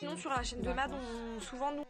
Sinon, sur la chaîne de Mad, on souvent nous.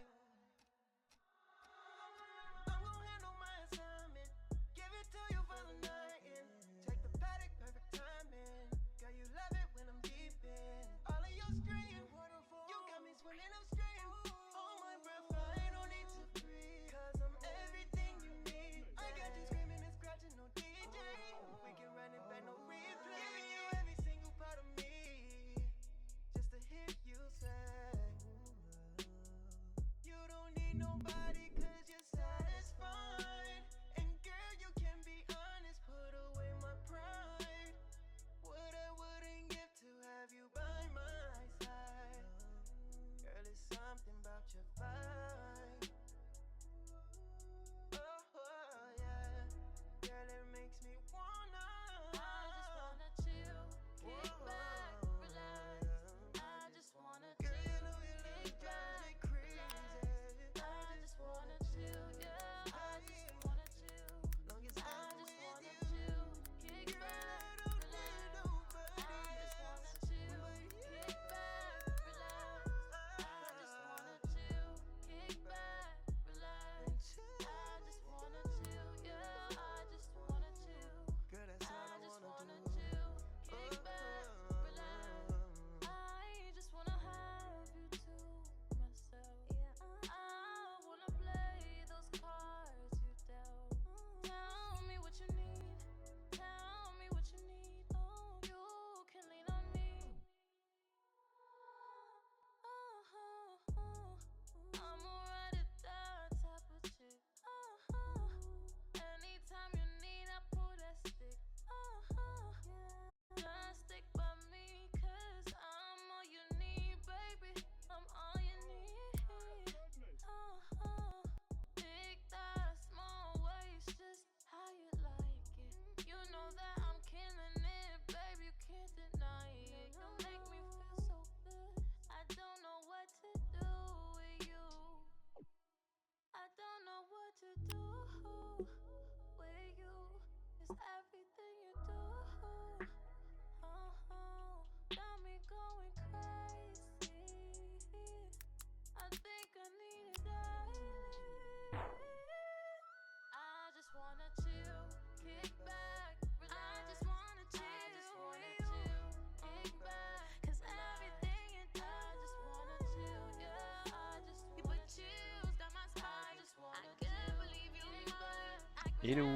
Hello.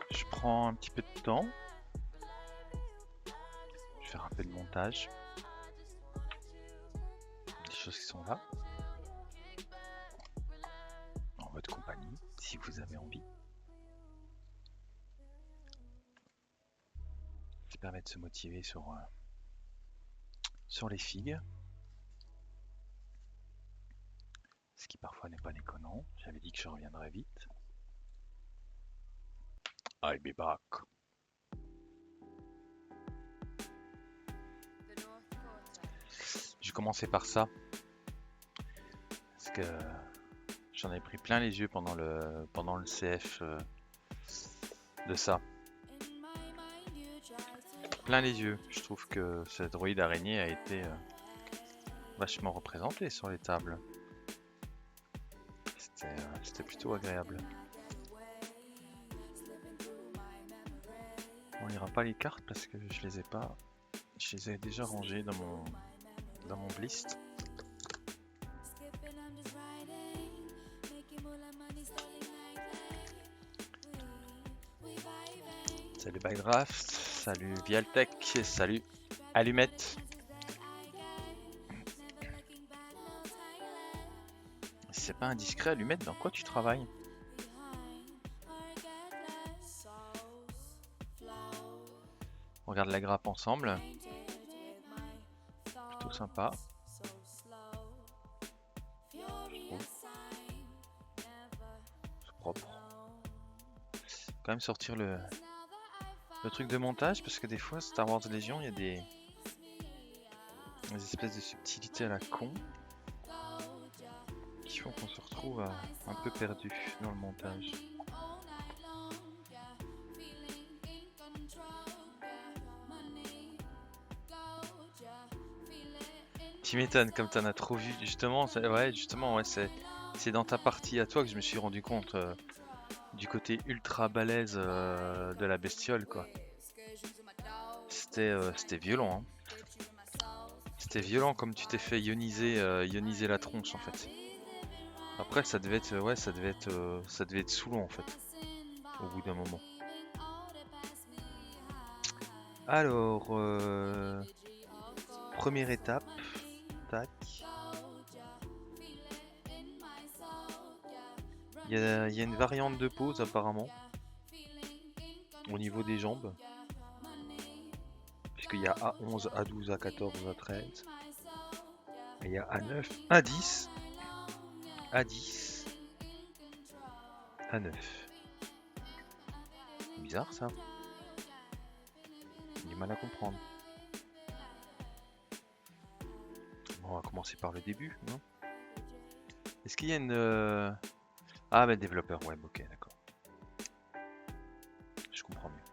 Je prends un petit peu de temps. Je vais faire un peu de montage. Des choses qui sont là. En votre compagnie, si vous avez envie. Ça permet de se motiver sur les figues. Ce qui parfois n'est pas déconnant. J'avais dit que je reviendrais vite. I'll be back. J'ai commencé par ça. Parce que j'en ai pris plein les yeux pendant le CF de ça. Plein les yeux. Je trouve que ce droïde araignée a été vachement représenté sur les tables. C'était plutôt agréable. On lira pas les cartes parce que je les ai pas. Je les ai déjà rangées dans mon list. Salut Bydraft, salut Vialtech, salut Allumette. Si c'est pas indiscret, Allumette, dans quoi tu travailles? On regarde la grappe ensemble. Plutôt sympa. C'est propre. Quand même sortir le truc de montage parce que des fois Star Wars Légion il y a des espèces de subtilités à la con qui font qu'on se retrouve un peu perdu dans le montage. Tu m'étonnes, comme t'en as trop vu. Justement, ouais, c'est dans ta partie à toi que je me suis rendu compte du côté ultra balèze de la bestiole, quoi. C'était violent, hein. C'était violent comme tu t'es fait ioniser la tronche, en fait. Après, ça devait être, ouais, ça devait être saoulant, en fait, au bout d'un moment. Alors, première étape, tac. Il y a une variante de pose apparemment au niveau des jambes, puisqu'il y a A11, A12, A14, A13, et il y a A9, A10, A10, A9. C'est bizarre ça, j'ai du mal à comprendre. Bon, on va commencer par le début, non? Est-ce qu'il y a une... Ah, mais développeur web, ok, d'accord. Je comprends mieux.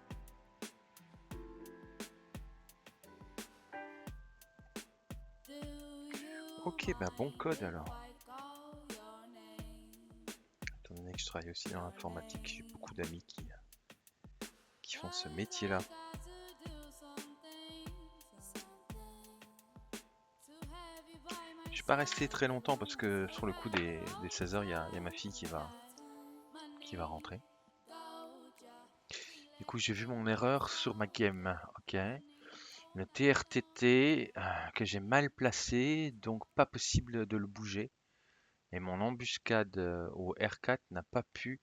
Ok, bah bon code alors. Étant donné que je travaille aussi dans l'informatique, j'ai beaucoup d'amis qui font ce métier-là. Je suis pas resté très longtemps parce que sur le coup des 16 h, il y a ma fille qui va rentrer. Du coup, j'ai vu mon erreur sur ma game. Ok. Le TRTT que j'ai mal placé, donc pas possible de le bouger. Et mon embuscade au R4 n'a pas pu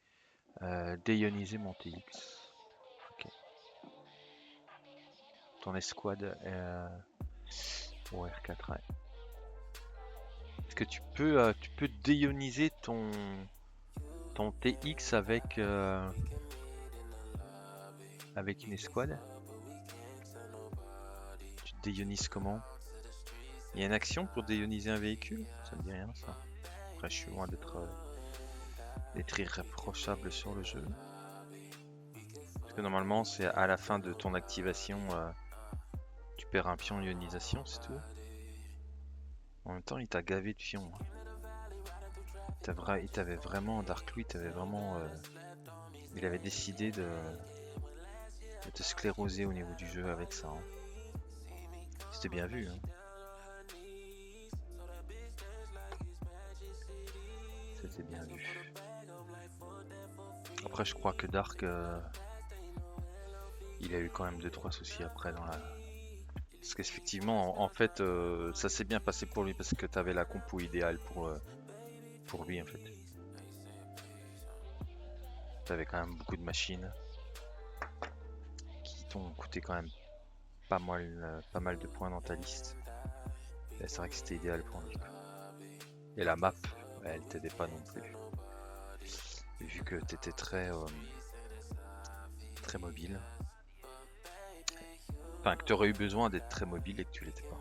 déioniser mon TX. Ok. Ton escouade au R4, ouais. Est-ce que tu peux déioniser ton TX avec une escouade? Tu déionises comment? Il y a une action pour déioniser un véhicule? Ça me dit rien ça. Après je suis loin d'être irréprochable sur le jeu. Parce que normalement c'est à la fin de ton activation tu perds un pion ionisation, c'est tout. En même temps il t'a gavé de pions, hein. Il t'avait vraiment, Dark Louis t'avait vraiment... il avait décidé de te scléroser au niveau du jeu avec ça, hein. C'était bien vu, hein. C'était bien vu. Après je crois que Dark il a eu quand même 2-3 soucis après dans la... Parce qu'effectivement en fait ça s'est bien passé pour lui parce que t'avais la compo idéale pour lui en fait. T'avais quand même beaucoup de machines qui t'ont coûté quand même pas mal de points dans ta liste. Et c'est vrai que c'était idéal pour lui, quoi. Et la map, elle t'aidait pas non plus. Et vu que t'étais très mobile. Enfin, que t'aurais eu besoin d'être très mobile et que tu l'étais pas.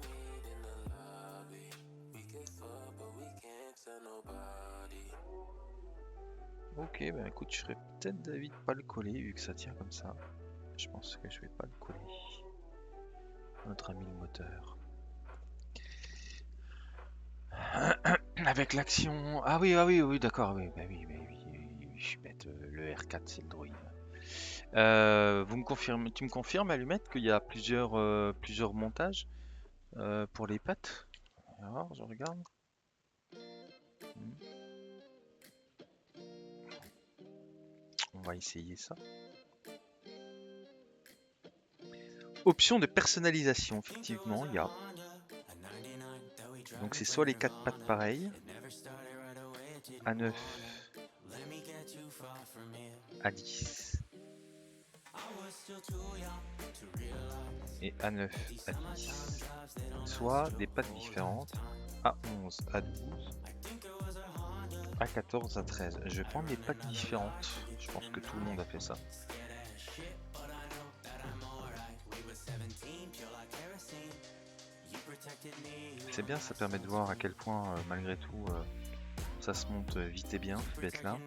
Ok, bah écoute, je serais peut-être d'avis de pas le coller vu que ça tient comme ça. Je pense que je vais pas le coller. Notre ami le moteur. Avec l'action. Ah oui, d'accord, oui, bah oui, je suis bête. Le R4 c'est le droïde. Tu me confirmes, Allumette, qu'il y a plusieurs montages pour les pattes? Alors, je regarde. On va essayer ça. Option de personnalisation, effectivement, il y a. Donc c'est soit les 4 pattes pareilles, A9, A10 et A9, A10, soit des pattes différentes, A11, A12, A14, A13. Je vais prendre des pattes différentes, je pense que tout le monde a fait ça. C'est bien, ça permet de voir à quel point, malgré tout, ça se monte vite et bien, ce bête là.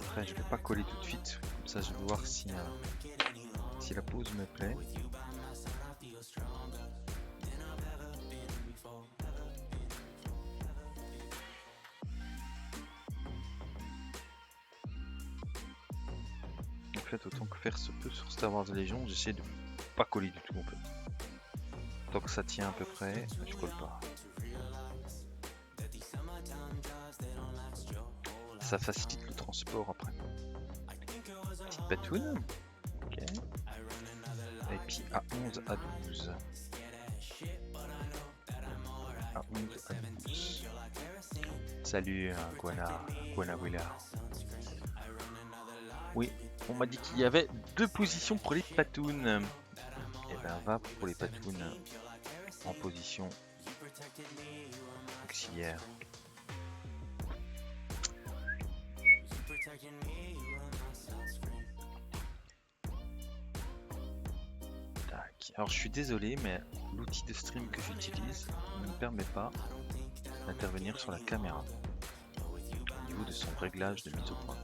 Après, je vais pas coller tout de suite, Comme ça, je vais voir si la pause me plaît. En fait, autant que faire se peut sur Star Wars Légion, j'essaie de pas coller du tout en fait. Tant que ça tient à peu près, je colle pas. Ça facilite le transport après. Petite patoune. Ok. Et puis à 11 à 12. À 11 à 12. Salut Guana Willa. Oui, on m'a dit qu'il y avait 2 positions pour les patounes. Et ben va pour les patounes en position auxiliaire. Tac. Alors je suis désolé, mais l'outil de stream que j'utilise ne me permet pas d'intervenir sur la caméra au niveau de son réglage de mise au point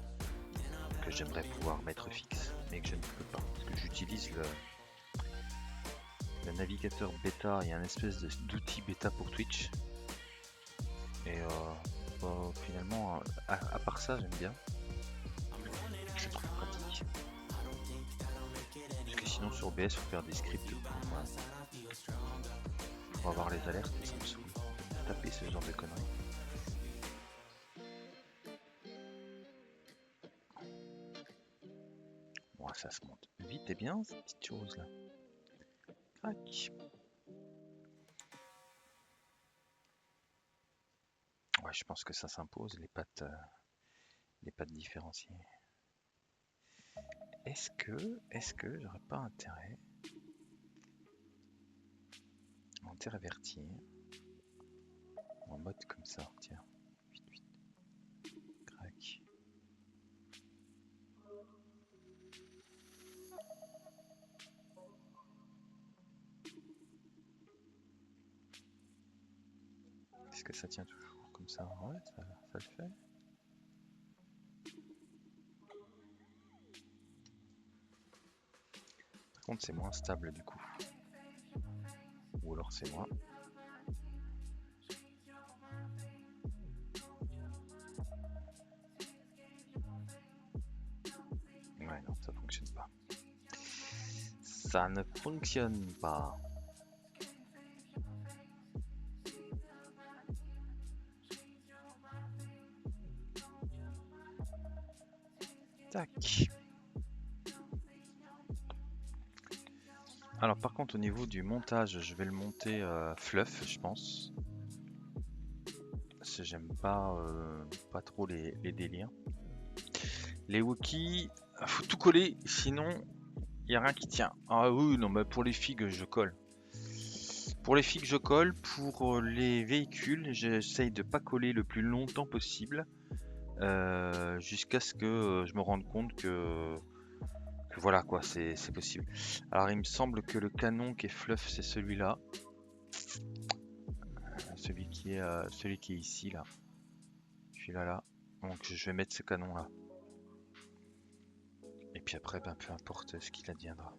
que j'aimerais pouvoir mettre fixe, mais que je ne peux pas parce que j'utilise le navigateur bêta et un espèce d'outil bêta pour Twitch. Et finalement, à part ça, j'aime bien. Je trouve pratique. Parce que sinon sur OBS, faut faire des scripts pour avoir les alertes et ça me saoule. Taper ce genre de conneries. Bon, ça se monte vite et bien, cette petite chose là. Tac. Ouais, je pense que ça s'impose, les pattes différenciées. Est-ce que j'aurais pas intérêt à intervertir en mode comme ça, tiens. Vite, vite. Crac. Est-ce que ça tient toujours comme ça? Ouais, ça le fait. Par contre, c'est moins stable du coup. Ou alors c'est moi. Ouais, non, ça fonctionne pas. Ça ne fonctionne pas. Tac. Alors par contre au niveau du montage, je vais le monter fluff, je pense. Parce que j'aime pas trop les délires. Les Wookiees, faut tout coller, sinon il y a rien qui tient. Ah oui, non, mais pour les figues, je colle. Pour les figues, je colle. Pour les véhicules, j'essaye de pas coller le plus longtemps possible. Jusqu'à ce que je me rende compte que voilà quoi, c'est possible. Alors il me semble que le canon qui est fluff, c'est celui-là. Celui qui est ici là. Celui-là là. Donc je vais mettre ce canon là. Et puis après, ben, peu importe ce qu'il adviendra.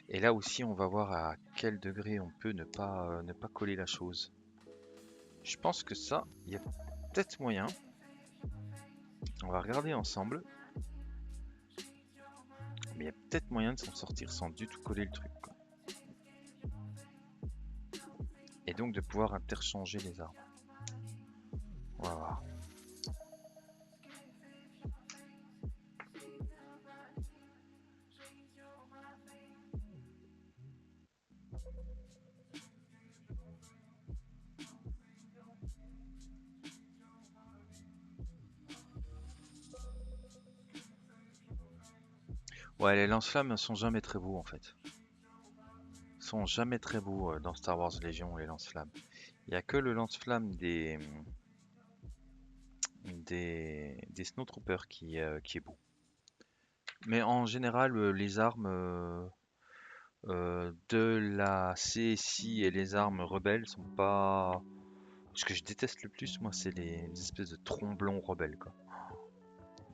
Et là aussi, on va voir à quel degré on peut ne pas coller la chose. Je pense que ça, il y a peut-être moyen. On va regarder ensemble. Mais il y a peut-être moyen de s'en sortir sans du tout coller le truc, quoi. Et donc de pouvoir interchanger les armes. On va voir. Ouais, les lance-flammes sont jamais très beaux en fait. Sont jamais très beaux dans Star Wars Légion, les lance-flammes. Il n'y a que le lance-flamme des Snowtroopers qui est beau. Mais en général, les armes de la CSI et les armes rebelles sont pas... Ce que je déteste le plus, moi, c'est les espèces de tromblons rebelles, quoi.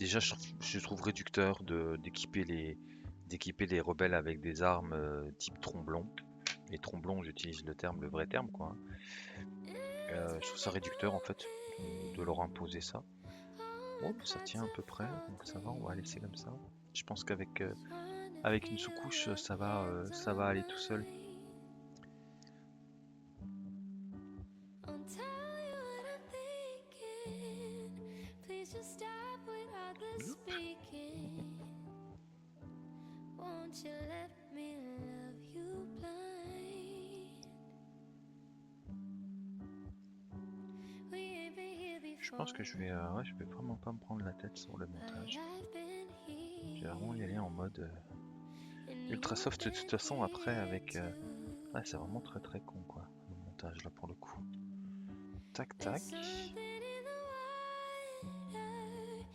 Déjà, je trouve réducteur d'équiper les rebelles avec des armes type tromblon. Et tromblon, j'utilise le vrai terme, quoi. Je trouve ça réducteur, en fait, de leur imposer ça. Bon, ça tient à peu près, donc ça va, on va laisser comme ça. Je pense qu'avec avec une sous-couche, ça va aller tout seul. Je pense que je vais vraiment pas me prendre la tête sur le montage. Je vais vraiment y aller en mode ultra soft de toute façon. Après, avec ouais, c'est vraiment très très con, quoi, le montage là pour le coup. Tac tac.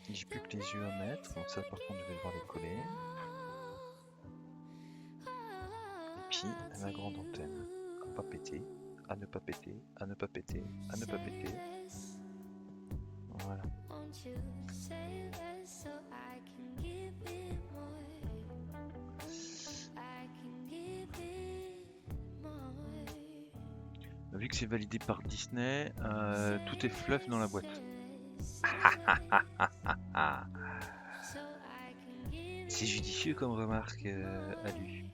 J'ai plus que les yeux à mettre, donc ça par contre je vais devoir les coller. Et puis la grande antenne, à pas péter, à ne pas péter, à ne pas péter, à ne pas péter. Voilà. Vu que c'est validé par Disney, tout est fluff dans la boîte. C'est judicieux comme remarque, Alu.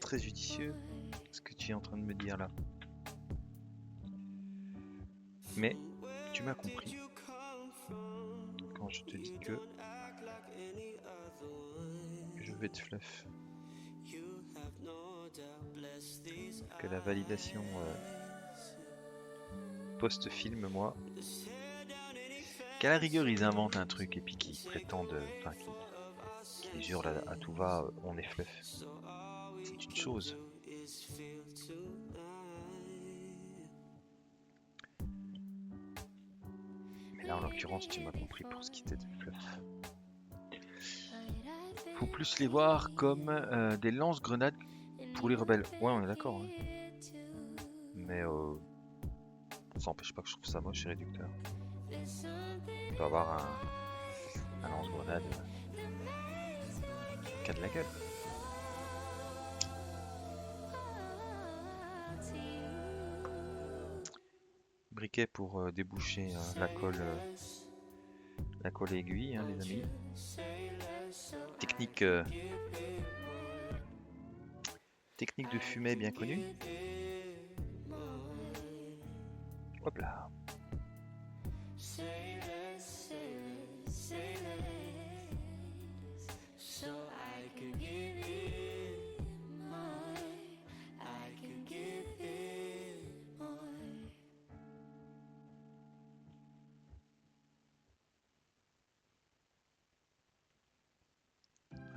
Très judicieux ce que tu es en train de me dire là. Mais tu m'as compris quand je te dis que je vais te fluff. Que la validation post-film, moi, qu'à la rigueur ils inventent un truc et puis qu'ils prétendent, enfin qu'ils hurlent à tout va, on est fluff. C'est une chose. Mais là en l'occurrence tu m'as compris pour ce qui était de fluff. Faut plus les voir comme des lance-grenades pour les rebelles. Ouais, on est d'accord. Hein. Mais ça n'empêche pas que je trouve ça moche et réducteur. On peut avoir un lance-grenade qui a de la gueule. Briquet pour déboucher la colle aiguille, hein, les amis. Technique de fumée bien connue. Hop là.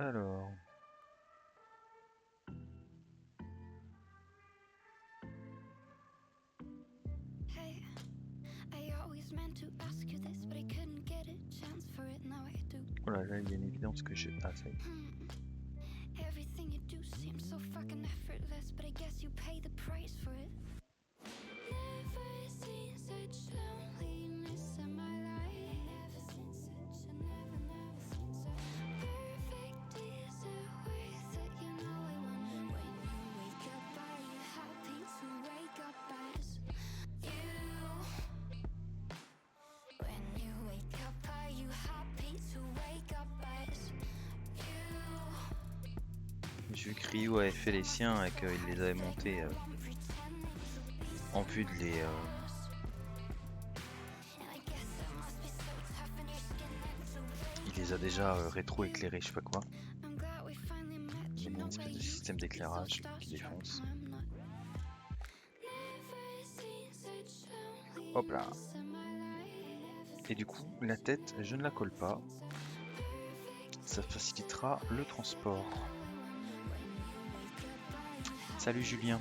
Alors. Voilà, là il y a une évidence que j'ai. Ah, ça y est. J'ai vu que Ryu avait fait les siens et qu'il les avait montés en vue de les... Il les a déjà rétro-éclairés, je sais pas quoi. Il y a une espèce de système d'éclairage qui défonce. Hop là. Et du coup, la tête, je ne la colle pas. Ça facilitera le transport. Salut Julien.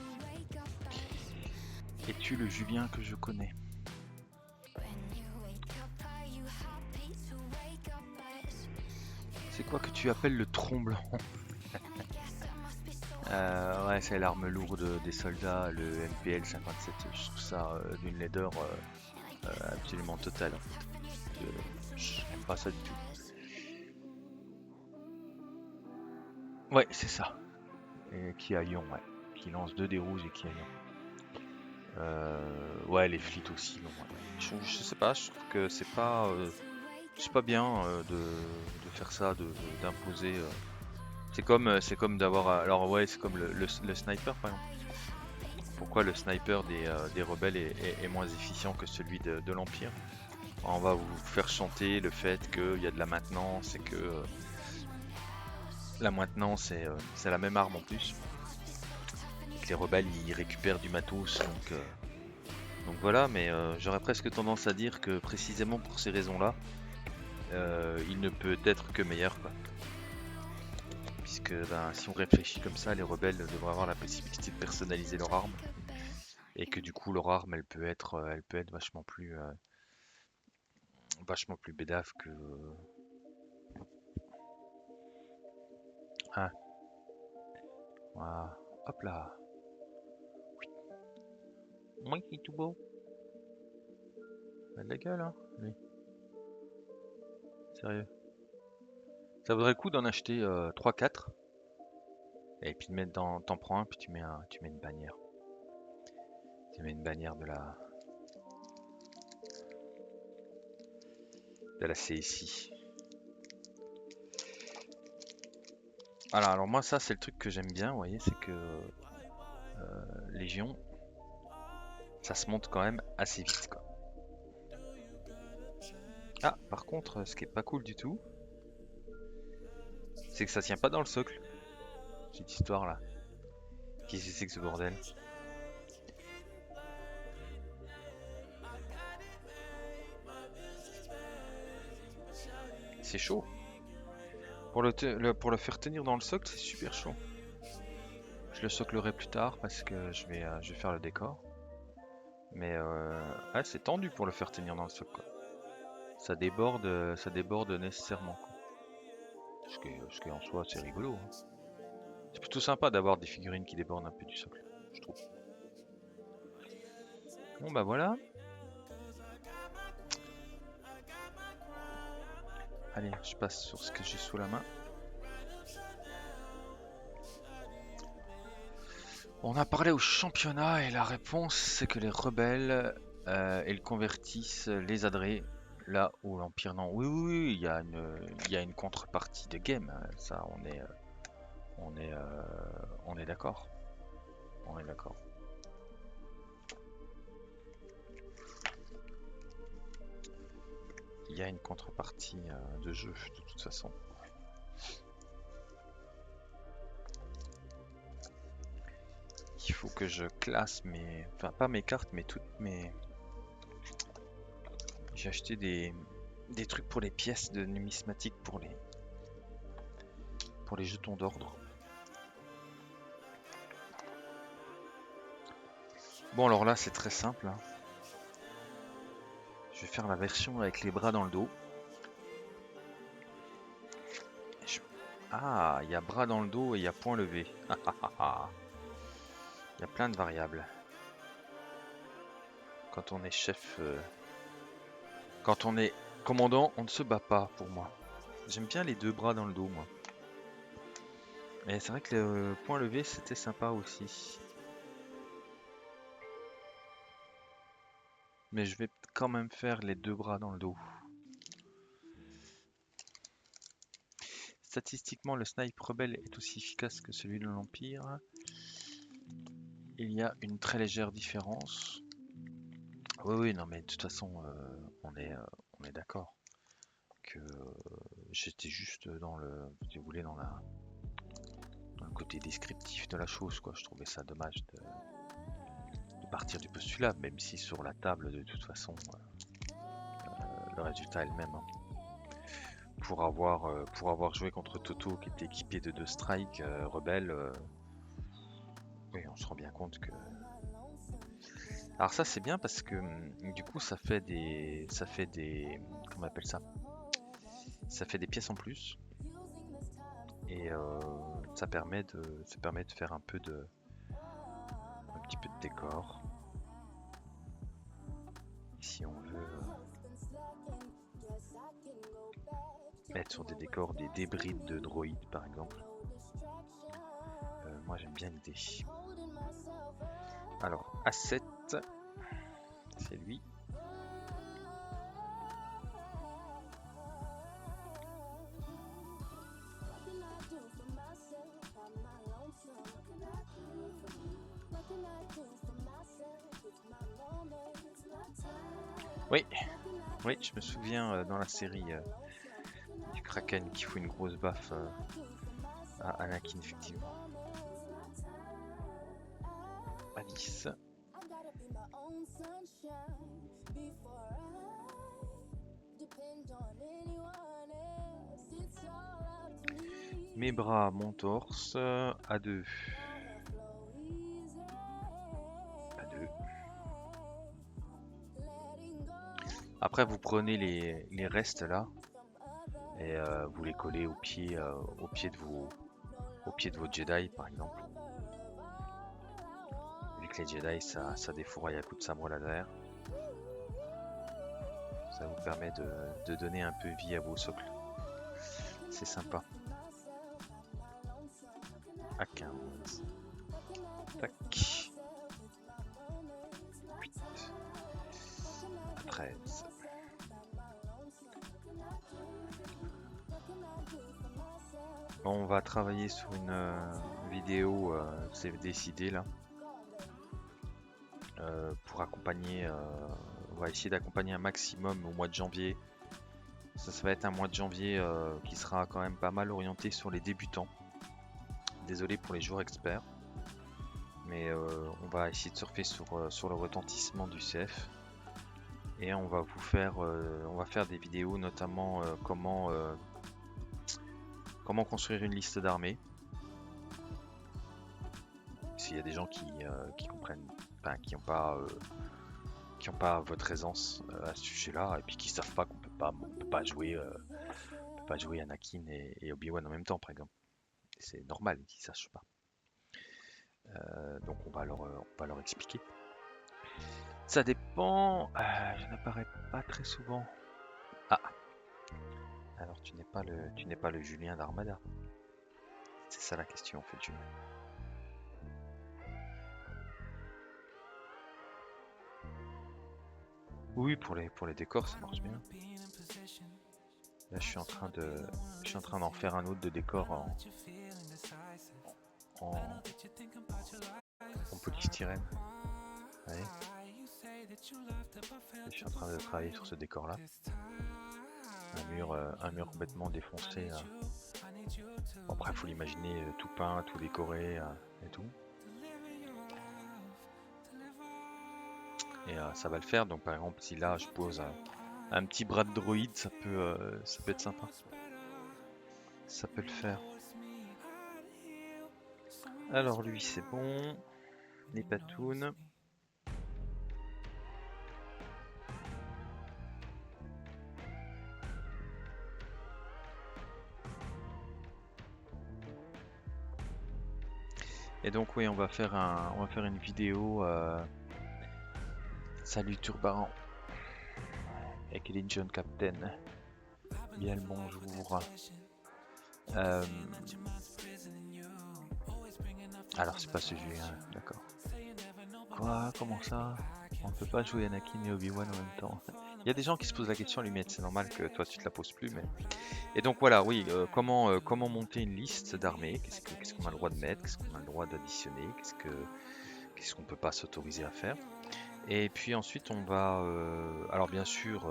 Es-tu le Julien que je connais? C'est quoi que tu appelles le tromblon? Ouais, c'est l'arme lourde des soldats, le MPL 57. Je trouve ça d'une laideur absolument totale. En fait. J'aime pas ça du tout. Ouais, c'est ça. Et qui a Ion, ouais. Qui lance 2 dés rouges et qui a Ion. Ouais, les flits aussi, non. Ouais. Je sais pas, je trouve que c'est pas bien de faire ça, d'imposer. C'est comme d'avoir. Alors ouais, c'est comme le sniper par exemple. Pourquoi le sniper des rebelles est moins efficient que celui de l'Empire? On va vous faire chanter le fait qu'il y a de la maintenance et que la maintenance c'est la même arme en plus. Et que les rebelles ils récupèrent du matos donc voilà, mais j'aurais presque tendance à dire que précisément pour ces raisons-là, il ne peut être que meilleur quoi. Puisque ben, si on réfléchit comme ça, les rebelles devraient avoir la possibilité de personnaliser leur arme et que du coup leur arme elle peut être vachement plus bédave que ah, voilà. Hop là. Moi qui est tout beau. Il a de la gueule hein, lui. Sérieux. Ça vaudrait le coup d'en acheter 3-4 et puis de mettre t'en prends un puis tu mets une bannière. Tu mets une bannière de la CSI. Voilà, alors moi ça c'est le truc que j'aime bien, vous voyez, c'est que Légion, ça se monte quand même assez vite quoi. Ah, par contre, ce qui est pas cool du tout, c'est que ça tient pas dans le socle, cette histoire là. Qu'est-ce que c'est que ce bordel? C'est chaud. Pour le faire tenir dans le socle, c'est super chaud. Je le soclerai plus tard parce que je vais faire le décor. Mais ouais, c'est tendu pour le faire tenir dans le socle quoi. Ça déborde nécessairement quoi. Ce qui en soi c'est rigolo, hein. C'est plutôt sympa d'avoir des figurines qui débordent un peu du socle, je trouve. Bon bah voilà. Allez, je passe sur ce que j'ai sous la main. On a parlé au championnat et la réponse c'est que les rebelles ils convertissent les adrets là où l'Empire non. Oui, oui, oui, il y a une contrepartie de game, hein. Ça on est, on est d'accord. On est d'accord. Il y a une contrepartie de jeu de toute façon. Il faut que je classe enfin pas mes cartes, mais toutes mes. J'ai acheté des trucs pour les pièces de numismatique pour les jetons d'ordre. Bon alors là c'est très simple, hein. Je vais faire la version avec les bras dans le dos. Ah, il y a bras dans le dos et il y a point levé. Il y a plein de variables. Quand on est chef, quand on est commandant, on ne se bat pas pour moi. J'aime bien les deux bras dans le dos moi. Mais c'est vrai que le point levé c'était sympa aussi. Mais je vais quand même faire les deux bras dans le dos. Statistiquement, le snipe rebelle est aussi efficace que celui de l'Empire. Il y a une très légère différence. Oui, oui, non, mais de toute façon, on est d'accord que j'étais juste si vous voulez, dans le côté descriptif de la chose, quoi. Je trouvais ça dommage de partir du postulat, même si sur la table, de toute façon, le résultat est le même, hein. Pour avoir joué contre Toto qui était équipé de 2 strikes rebelles, oui, on se rend bien compte que. Alors ça c'est bien parce que du coup ça fait des, comment on appelle ça? Ça fait des pièces en plus et ça permet de faire un petit peu de décor. Si on veut. être sur des décors, des débris de droïdes par exemple. Moi j'aime bien l'idée. Alors, A7, c'est lui. Oui, oui, je me souviens dans la série du Kraken qui fout une grosse baffe à Anakin, effectivement. Alice. Mes bras, mon torse, A2. A2. Après, vous prenez les restes là et vous les collez au pied de vos Jedi, par exemple. Vu que les Jedi, ça défouraille à coups de sabre laser. Ça vous permet de donner un peu vie à vos socles. C'est sympa. À 15. Tac. 8. 13. On va travailler sur une vidéo, c'est décidé là, pour accompagner, on va essayer d'accompagner un maximum au mois de janvier. Ça va être un mois de janvier qui sera quand même pas mal orienté sur les débutants. Désolé pour les joueurs experts, mais on va essayer de surfer sur le retentissement du CF. Et on va on va faire des vidéos notamment comment construire une liste d'armées. S'il y a des gens qui comprennent, enfin, qui n'ont pas votre aisance à ce sujet-là, et puis qui savent pas qu'on peut pas jouer Anakin et Obi-Wan en même temps, par exemple. C'est normal qu'ils sachent pas. Donc on va leur expliquer. Ça dépend. Je n'apparais pas très souvent. Ah. Alors tu n'es pas le Julien d'Armada. C'est ça la question en fait, Julien. Oui, pour les décors, ça marche bien. Là, je suis en train d'en faire un autre de décor en polystyrène. Allez. Je suis en train de travailler sur ce décor-là. Un mur complètement défoncé. Bon, après, faut l'imaginer tout peint, tout décoré et tout. Et ça va le faire. Donc, par exemple, si là, je pose un petit bras de droïde, ça peut être sympa. Ça peut le faire. Alors, lui, c'est bon. Les patounes. Et donc oui, on va faire une vidéo. Salut Turbaran. Avec les John Captain. Bien le bonjour. Alors c'est pas ce Julien, d'accord. Quoi? Comment ça? On ne peut pas jouer Anakin et Obi-Wan en même temps. Il y a des gens qui se posent la question, Lumiette, c'est normal que toi tu te la poses plus, mais. Et donc voilà, oui, comment monter une liste d'armées, qu'est-ce qu'on a le droit de mettre, qu'est-ce qu'on a le droit d'additionner, qu'est-ce qu'on peut pas s'autoriser à faire. Et puis ensuite on va, alors bien sûr,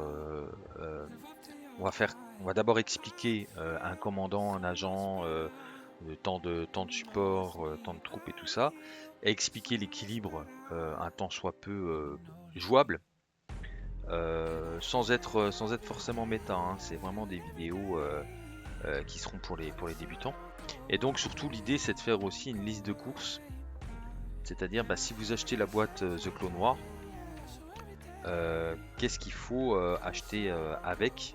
on va d'abord expliquer à un commandant, un agent, tant de support, tant de troupes et tout ça, et expliquer l'équilibre un tant soit peu jouable. Sans être forcément méta, hein. C'est vraiment des vidéos qui seront pour les débutants. Et donc surtout l'idée c'est de faire aussi une liste de courses, c'est-à-dire si vous achetez la boîte The Clone War, qu'est-ce qu'il faut acheter avec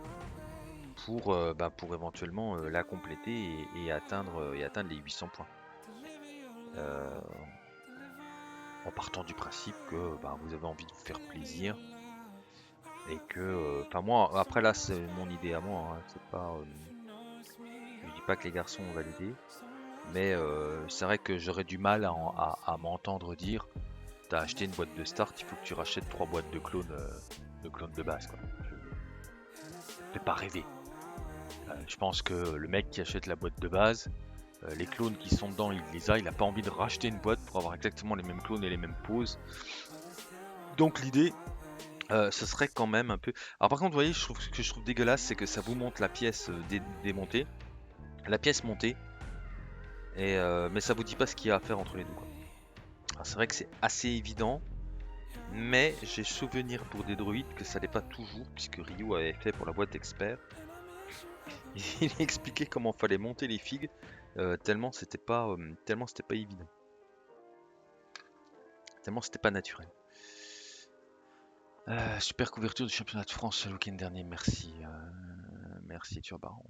pour éventuellement la compléter et atteindre les 800 points. En partant du principe que vous avez envie de vous faire plaisir et que, moi, après là c'est mon idée à moi, hein, c'est pas pas que les garçons ont validé, mais c'est vrai que j'aurais du mal à m'entendre dire t'as acheté une boîte de start, il faut que tu rachètes 3 boîtes de clones de base, quoi. Je fais pas rêver. Je pense que le mec qui achète la boîte de base, les clones qui sont dedans, il a pas envie de racheter une boîte pour avoir exactement les mêmes clones et les mêmes poses. Donc l'idée, ce serait quand même un peu. Alors par contre, vous voyez, ce que je trouve dégueulasse, c'est que ça vous montre la pièce démontée, la pièce montée, et mais ça vous dit pas ce qu'il y a à faire entre les deux, quoi. Alors c'est vrai que c'est assez évident, mais j'ai souvenir pour des droïdes que ça l'est pas toujours, puisque Ryu avait fait pour la boîte expert. Il expliquait comment fallait monter les figues, tellement c'était pas évident, tellement c'était pas naturel. Super couverture du championnat de France le week-end dernier, merci. Merci Turbaron,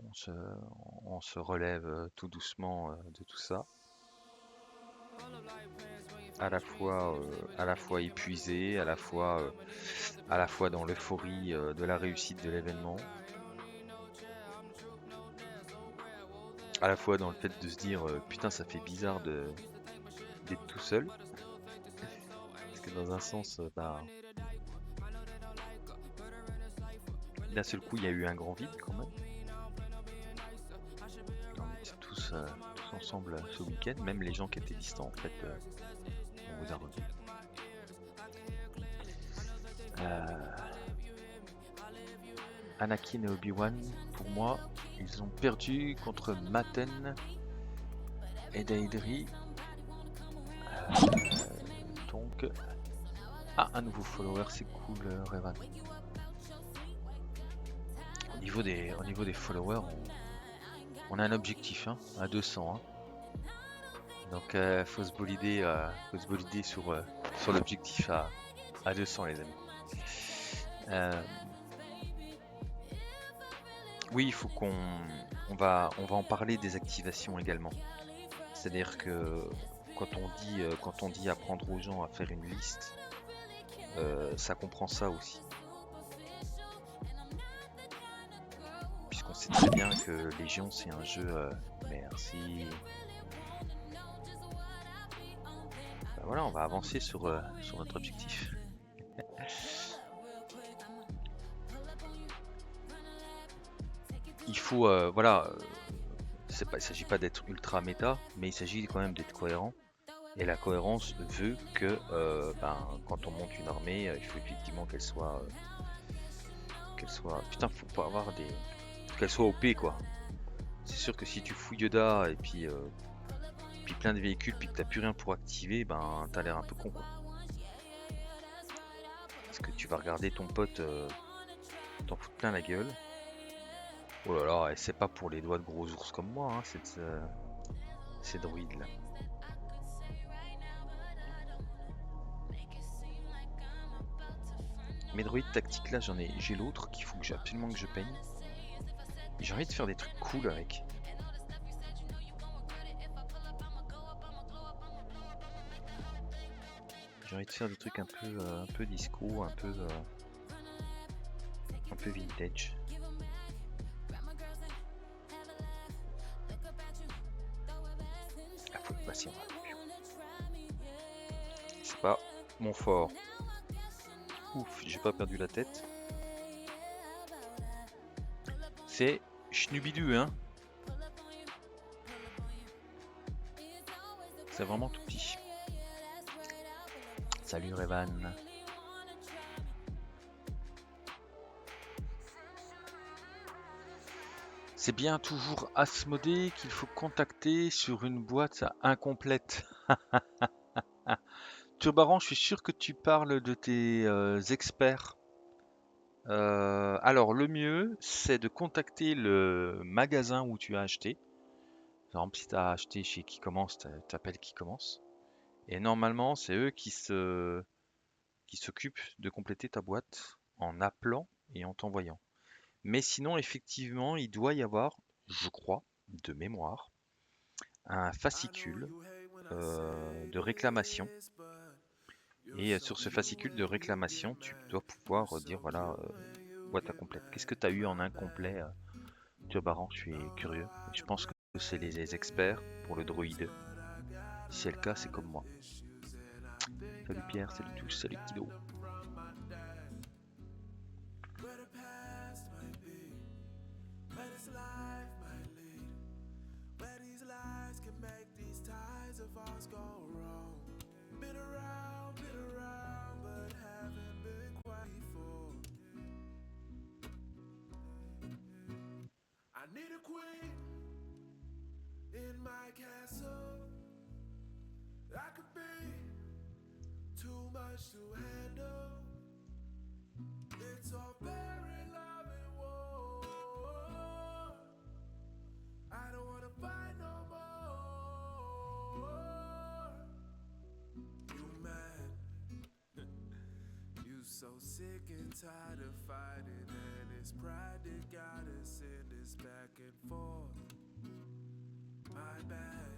on se relève tout doucement de tout ça. À la fois épuisé, à la fois dans l'euphorie de la réussite de l'événement, à la fois dans le fait de se dire putain ça fait bizarre d'être tout seul, parce que dans un sens, d'un seul coup il y a eu un grand vide quand même. On était tous ensemble ce week-end, même les gens qui étaient distants en fait, on vous a revu. Anakin et Obi-Wan, pour moi, ils ont perdu contre Maten et Daedri. Donc, un nouveau follower, c'est cool, Revan. Au niveau des followers, on a un objectif, hein, à 200. Hein. Donc, faut se bolider sur l'objectif à 200, les amis. Oui, il faut on va en parler des activations également. C'est-à-dire que quand on dit apprendre aux gens à faire une liste, ça comprend ça aussi. Puisqu'on sait très bien que Légion c'est un jeu. Merci. Voilà, on va avancer sur notre objectif. Il faut, il s'agit pas d'être ultra méta, mais il s'agit quand même d'être cohérent. Et la cohérence veut que quand on monte une armée, il faut effectivement qu'elle soit. Putain, faut pas avoir qu'elle soit OP quoi. C'est sûr que si tu fous Yoda et puis plein de véhicules puis que t'as plus rien pour activer, ben t'as l'air un peu con quoi. Parce que tu vas regarder ton pote t'en foutre plein la gueule. Oh là là, et c'est pas pour les doigts de gros ours comme moi, hein, ces droïdes là. Mes droïdes tactiques là, j'ai l'autre qu'il faut que j'ai absolument que je peigne. J'ai envie de faire des trucs cool avec. J'ai envie de faire des trucs un peu disco, un peu vintage. Faut être patient. C'est pas mon fort. Ouf, j'ai pas perdu la tête. C'est Schnubidu, hein. C'est vraiment tout petit. Salut Revan. C'est bien toujours Asmodée qu'il faut contacter sur une boîte incomplète. Turbaran, je suis sûr que tu parles de tes experts. Alors, le mieux, c'est de contacter le magasin où tu as acheté. Par exemple, si tu as acheté chez Qui Commence, tu appelles Qui Commence. Et normalement, c'est eux qui s'occupent de compléter ta boîte en appelant et en t'envoyant. Mais sinon, effectivement, il doit y avoir, je crois, de mémoire, un fascicule de réclamation. Et sur ce fascicule de réclamation, tu dois pouvoir dire voilà, boîte incomplète. Qu'est-ce que tu as eu en incomplet, Turbaran? Je suis curieux. Je pense que c'est les experts pour le druide. Si c'est le cas, c'est comme moi. Salut Pierre, salut tous, salut Kilo. So sick and tired of fighting, and it's pride that got us in this back and forth. My bad,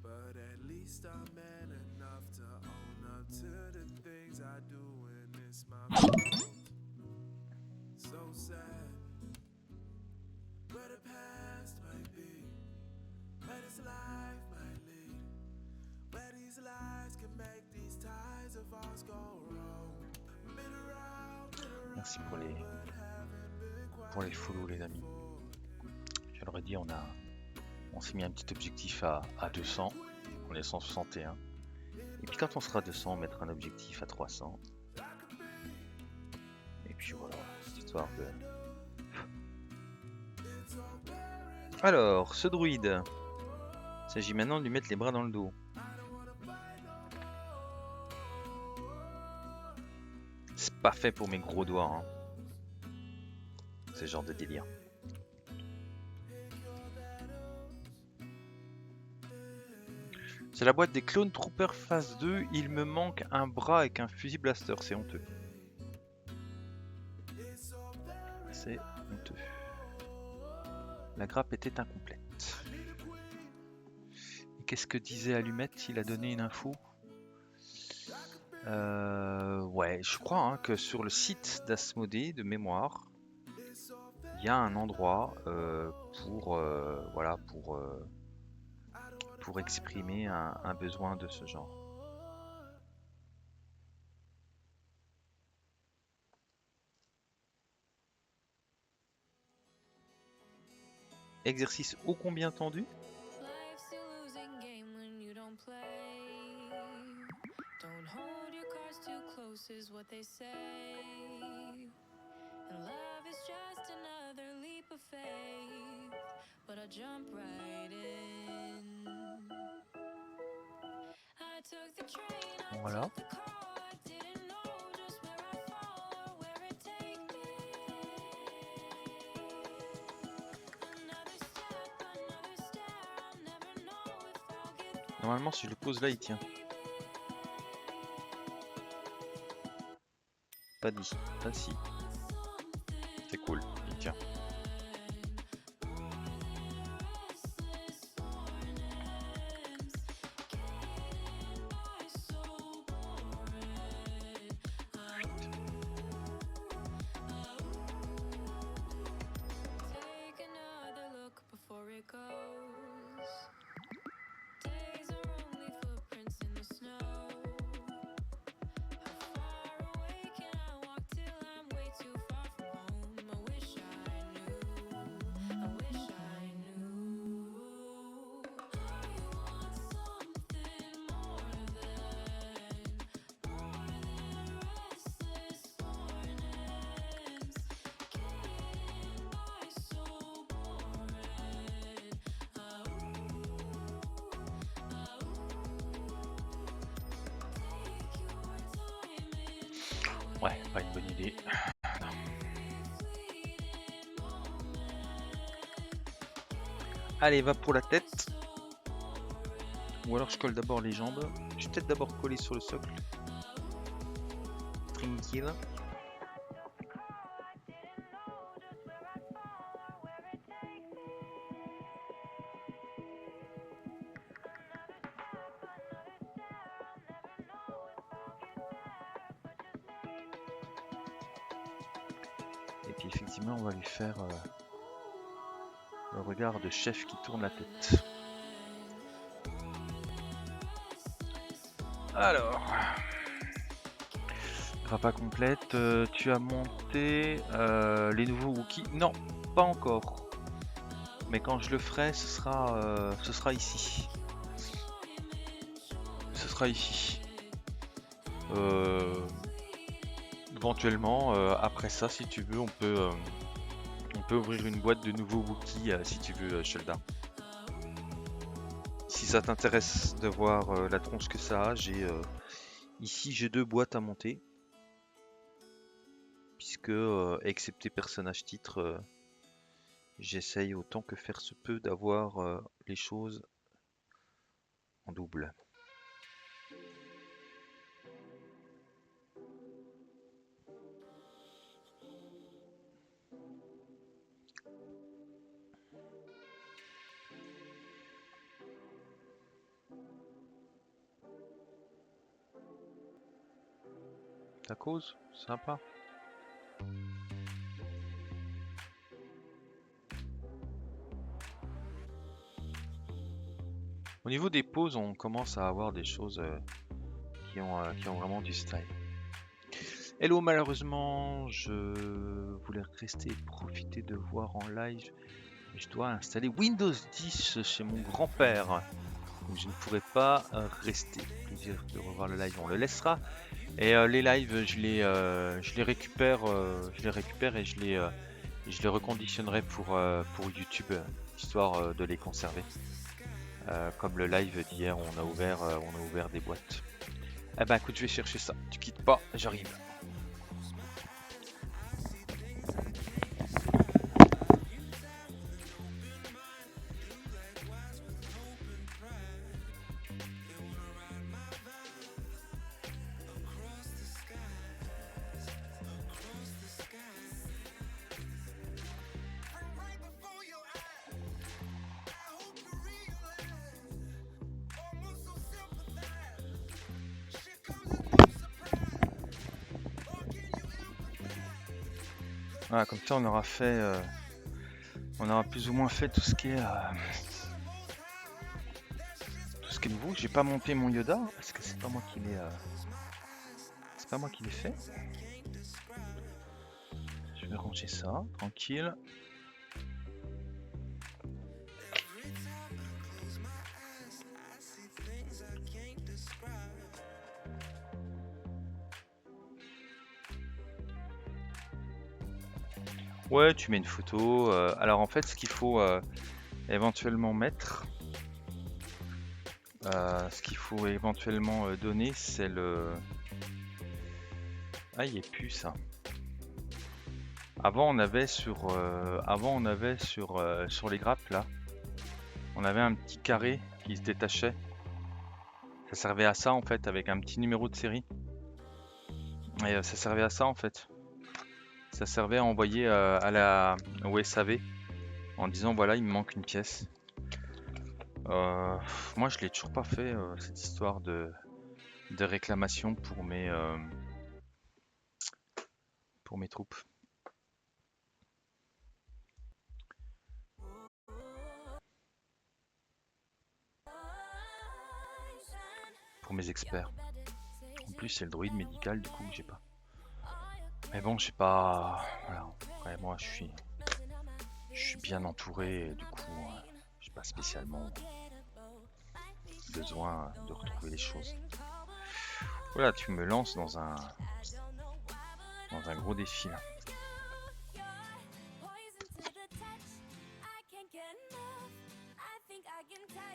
but at least I'm man enough to own up to the things I do, and it's my fault. So sad, where the past might be, where this life might lead, where these lies can make these ties of ours go wrong. Merci pour les follow les amis. Je leur ai dit on s'est mis un petit objectif à 200. On est 161. Et puis quand on sera 200, on mettra un objectif à 300. Et puis voilà, cette histoire de... Alors, ce druide. Il s'agit maintenant de lui mettre les bras dans le dos. C'est pas fait pour mes gros doigts. Hein. C'est ce genre de délire. C'est la boîte des Clone Troopers phase 2. Il me manque un bras avec un fusil blaster. C'est honteux. C'est honteux. La grappe était incomplète. Et qu'est-ce que disait Allumette? Il a donné une info. Ouais, je crois hein, que sur le site d'Asmodée de mémoire, il y a un endroit pour exprimer un besoin de ce genre. Exercice ô combien tendu? Is what they say, and love is just another leap of faith, but I jump right in. I took the train, Voilà. I took the car, I didn't know just where I fall or where it take me. Another step, I'll never know if I'll get there. Normalement, si je le pose là, il tient. Pas dit, pas si. C'est cool, il tient. Ouais, pas une bonne idée. Non. Allez, va pour la tête. Ou alors je colle d'abord les jambes. Je vais peut-être d'abord coller sur le socle. Tranquille. Et puis effectivement on va lui faire Le regard de chef qui tourne la tête. Alors, repas complète. Tu as monté les nouveaux Wookiee? Non, pas encore. Mais quand je le ferai, ce sera ici. Ce sera ici. Éventuellement, après ça, si tu veux, on peut ouvrir une boîte de nouveaux Wookiee si tu veux, Shelda. Si ça t'intéresse de voir la tronche que ça a, ici j'ai 2 boîtes à monter. Puisque, excepté personnage titre, j'essaye autant que faire se peut d'avoir les choses en double. Ta cause, sympa. Au niveau des poses, on commence à avoir des choses qui ont vraiment du style. Hello, malheureusement, je voulais rester et profiter de voir en live. Je dois installer Windows 10 chez mon grand-père. Donc je ne pourrai pas rester. Plaisir de revoir le live, on le laissera. Et les lives, je les récupère et je les reconditionnerai pour YouTube, histoire de les conserver. Comme le live d'hier, on a ouvert des boîtes. Eh ben écoute, je vais chercher ça. Tu quittes pas, j'arrive. Voilà, comme ça on aura fait, on aura plus ou moins fait tout ce qui est nouveau. J'ai pas monté mon Yoda parce que c'est pas moi qui l'ai fait. Je vais ranger ça, tranquille. Ouais, tu mets une photo. Alors en fait, ce qu'il faut éventuellement mettre, ce qu'il faut éventuellement donner, c'est le... Ah, il n'y a plus ça. Avant, on avait sur les grappes là, on avait un petit carré qui se détachait. Ça servait à ça en fait, avec un petit numéro de série. Et ça servait à ça en fait. Ça servait à envoyer au SAV en disant voilà, il me manque une pièce. Moi, je l'ai toujours pas fait cette histoire de réclamation pour mes troupes. Pour mes experts. En plus, c'est le droïde médical, du coup, j'ai pas. Mais bon, j'ai pas. Voilà. Ouais, moi, je suis bien entouré, et du coup, j'ai pas spécialement besoin de retrouver les choses. Voilà, tu me lances dans un gros défi là.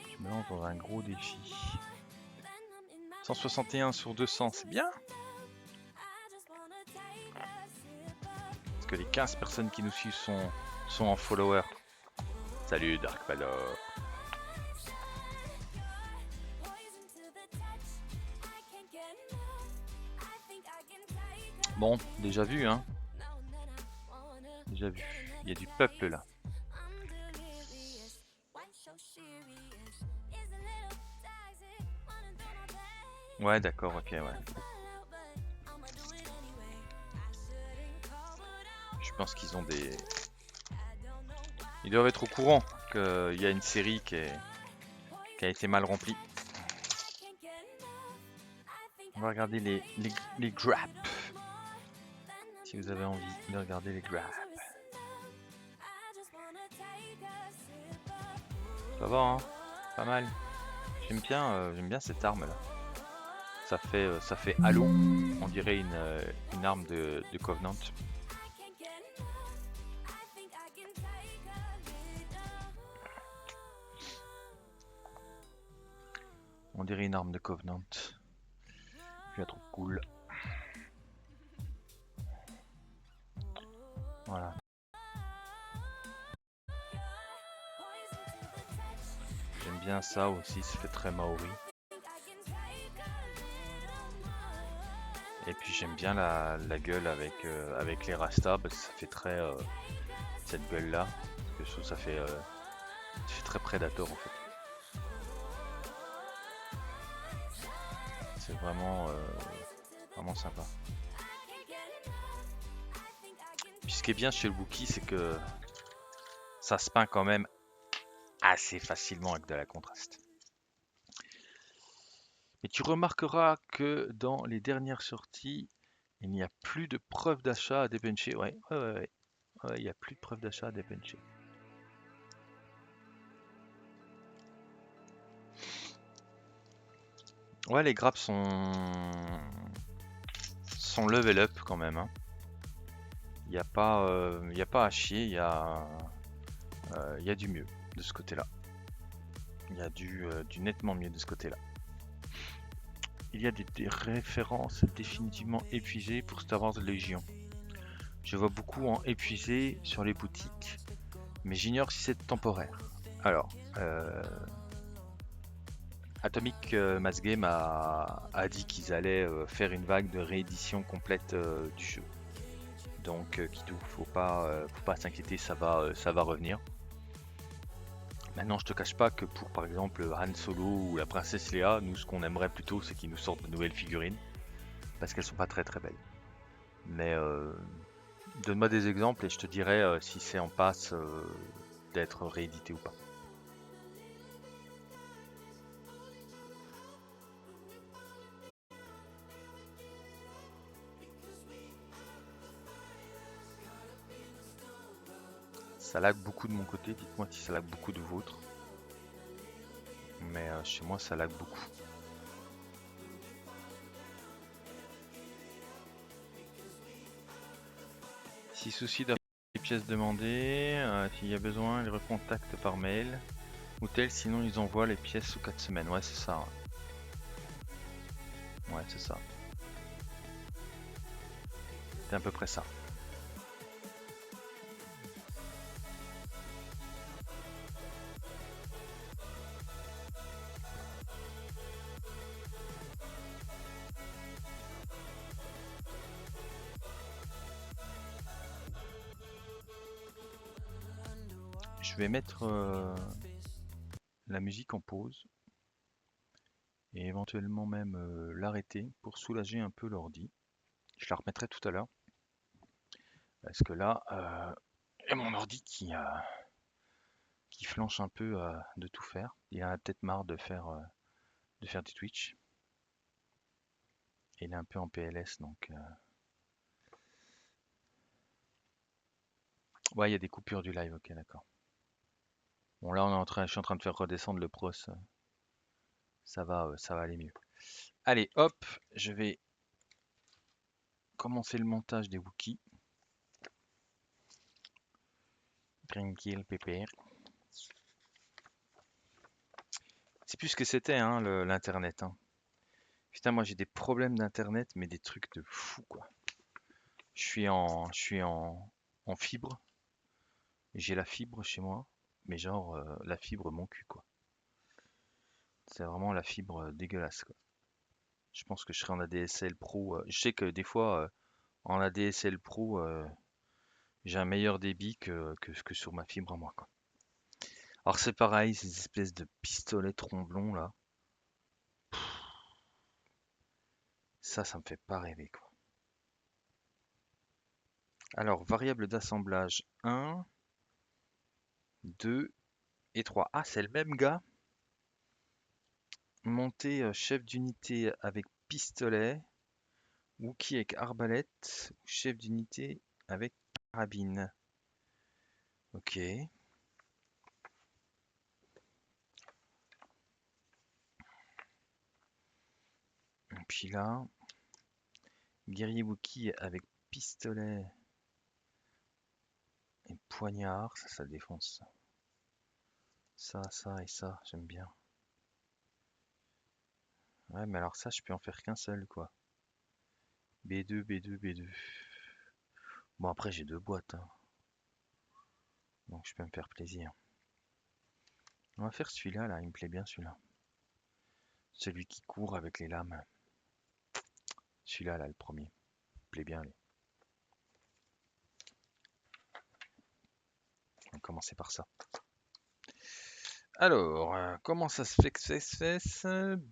Tu me lances dans un gros défi. 161 sur 200, c'est bien. Parce que les 15 personnes qui nous suivent sont en follower. Salut Dark Valor. Bon, déjà vu, hein. Déjà vu. Il y a du peuple là. Ouais, d'accord, ok, ouais. Je pense qu'ils ont des Ils doivent être au courant qu'il y a une série qui a été mal remplie. On va regarder les graps. Si vous avez envie de regarder les graps. Ça va, hein? Pas mal. J'aime bien cette arme là. Ça fait Halo. On dirait une arme de Covenant. On dirait une arme de Covenant. Je la trouve cool. Voilà. J'aime bien ça aussi, ça fait très Maori. Et puis j'aime bien la gueule avec les rastas, parce que ça fait très cette gueule là. Parce que je trouve que ça fait très Predator en fait. C'est vraiment sympa. Puis ce qui est bien chez le Wookiee, c'est que ça se peint quand même assez facilement avec de la contraste. Mais tu remarqueras que dans les dernières sorties, il n'y a plus de preuves d'achat à dépencher. Ouais, il n'y a plus de preuves d'achat à dépencher. Ouais, les grappes sont level up quand même. Hein. Il n'y a pas à chier, il y a du mieux de ce côté-là. Il y a du nettement mieux de ce côté-là. Il y a des références définitivement épuisées pour Star Wars Légion. Je vois beaucoup en épuisé sur les boutiques, mais j'ignore si c'est temporaire. Alors, Atomic Mass Game a dit qu'ils allaient faire une vague de réédition complète du jeu. Donc, Kidou, faut pas s'inquiéter, ça va revenir. Maintenant, je te cache pas que pour par exemple Han Solo ou la princesse Léa, nous ce qu'on aimerait plutôt c'est qu'ils nous sortent de nouvelles figurines parce qu'elles sont pas très belles. Mais donne-moi des exemples et je te dirai si c'est en passe d'être réédité ou pas. Ça lag beaucoup de mon côté, dites-moi si ça lag beaucoup de vôtre. Mais chez moi ça lag beaucoup. Si souci d'avoir les pièces demandées, s'il y a besoin, ils recontactent par mail ou tel, sinon ils envoient les pièces sous 4 semaines. Ouais, c'est ça. Ouais, c'est ça. C'est à peu près ça. Je vais mettre la musique en pause et éventuellement même l'arrêter pour soulager un peu l'ordi. Je la remettrai tout à l'heure parce que là, il y a mon ordi qui flanche un peu de tout faire. Il en a peut-être marre de faire des Twitch. Il est un peu en PLS donc. Ouais, il y a des coupures du live, ok, d'accord. Bon là je suis en train de faire redescendre le pros. Ça va aller mieux. Allez, hop, je vais commencer le montage des Wookiees. Tranquille, pépère. C'est plus ce que c'était, hein, l'internet. Hein. Putain, moi j'ai des problèmes d'internet, mais des trucs de fou, quoi. Je suis en fibre. J'ai la fibre chez moi, mais genre la fibre mon cul, quoi. C'est vraiment la fibre dégueulasse, quoi. Je pense que je serai en ADSL Pro. Je sais que des fois, en ADSL Pro, j'ai un meilleur débit que sur ma fibre à moi, quoi. Alors c'est pareil, ces espèces de pistolets tromblons là. Ça me fait pas rêver, quoi. Alors, variable d'assemblage 1. 2 et 3. Ah, c'est le même gars. Monté chef d'unité avec pistolet, Wookie avec arbalète, chef d'unité avec carabine. Ok. Et puis là, guerrier Wookie avec pistolet et poignard, ça défonce. Ça et ça, j'aime bien. Ouais, mais alors ça, je peux en faire qu'un seul, quoi. B2, B2, B2. Bon, après, j'ai 2 boîtes, hein, donc je peux me faire plaisir. On va faire celui-là, là, il me plaît bien celui-là. Celui qui court avec les lames. Celui-là, là, le premier. Il me plaît bien, lui. On va commencer par ça. Alors, comment ça se fait que ça se fait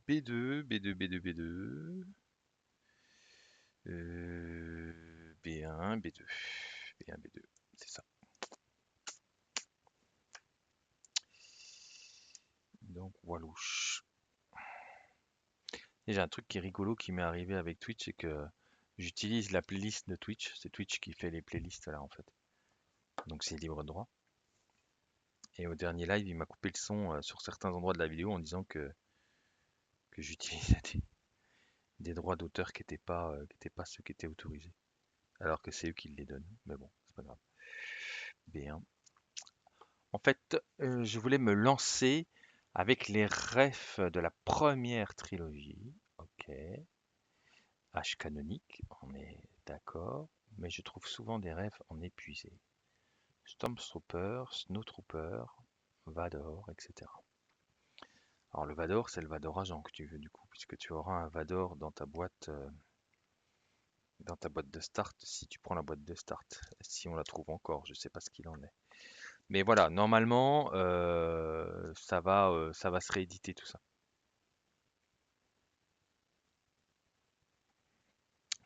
B2, B2, B2, B2. B1, B2. B1, B2. C'est ça. Donc, Walouche. Et j'ai un truc qui est rigolo qui m'est arrivé avec Twitch, c'est que j'utilise la playlist de Twitch. C'est Twitch qui fait les playlists là en fait. Donc c'est libre de droit. Et au dernier live, il m'a coupé le son sur certains endroits de la vidéo en disant que j'utilisais des droits d'auteur qui étaient pas ceux qui étaient autorisés. Alors que c'est eux qui les donnent. Mais bon, c'est pas grave. B1. En fait, je voulais me lancer avec les refs de la première trilogie. Ok. H canonique, on est d'accord. Mais je trouve souvent des refs en épuisé. Stormtrooper, Snowtrooper, Vador, etc. Alors le Vador, c'est le Vador agent que tu veux du coup, puisque tu auras un Vador dans ta boîte de start si tu prends la boîte de start. Si on la trouve encore, je sais pas ce qu'il en est. Mais voilà, normalement, ça va se rééditer tout ça.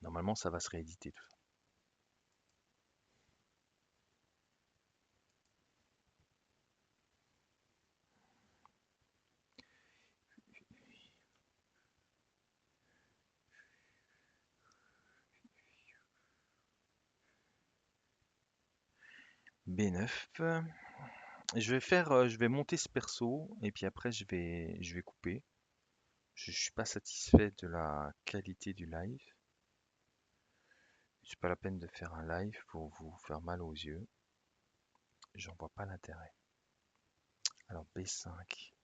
Normalement, ça va se rééditer tout ça. B9. Je vais monter ce perso et puis après je vais couper. Je suis pas satisfait de la qualité du live. C'est pas la peine de faire un live pour vous faire mal aux yeux. J'en vois pas l'intérêt. Alors B5,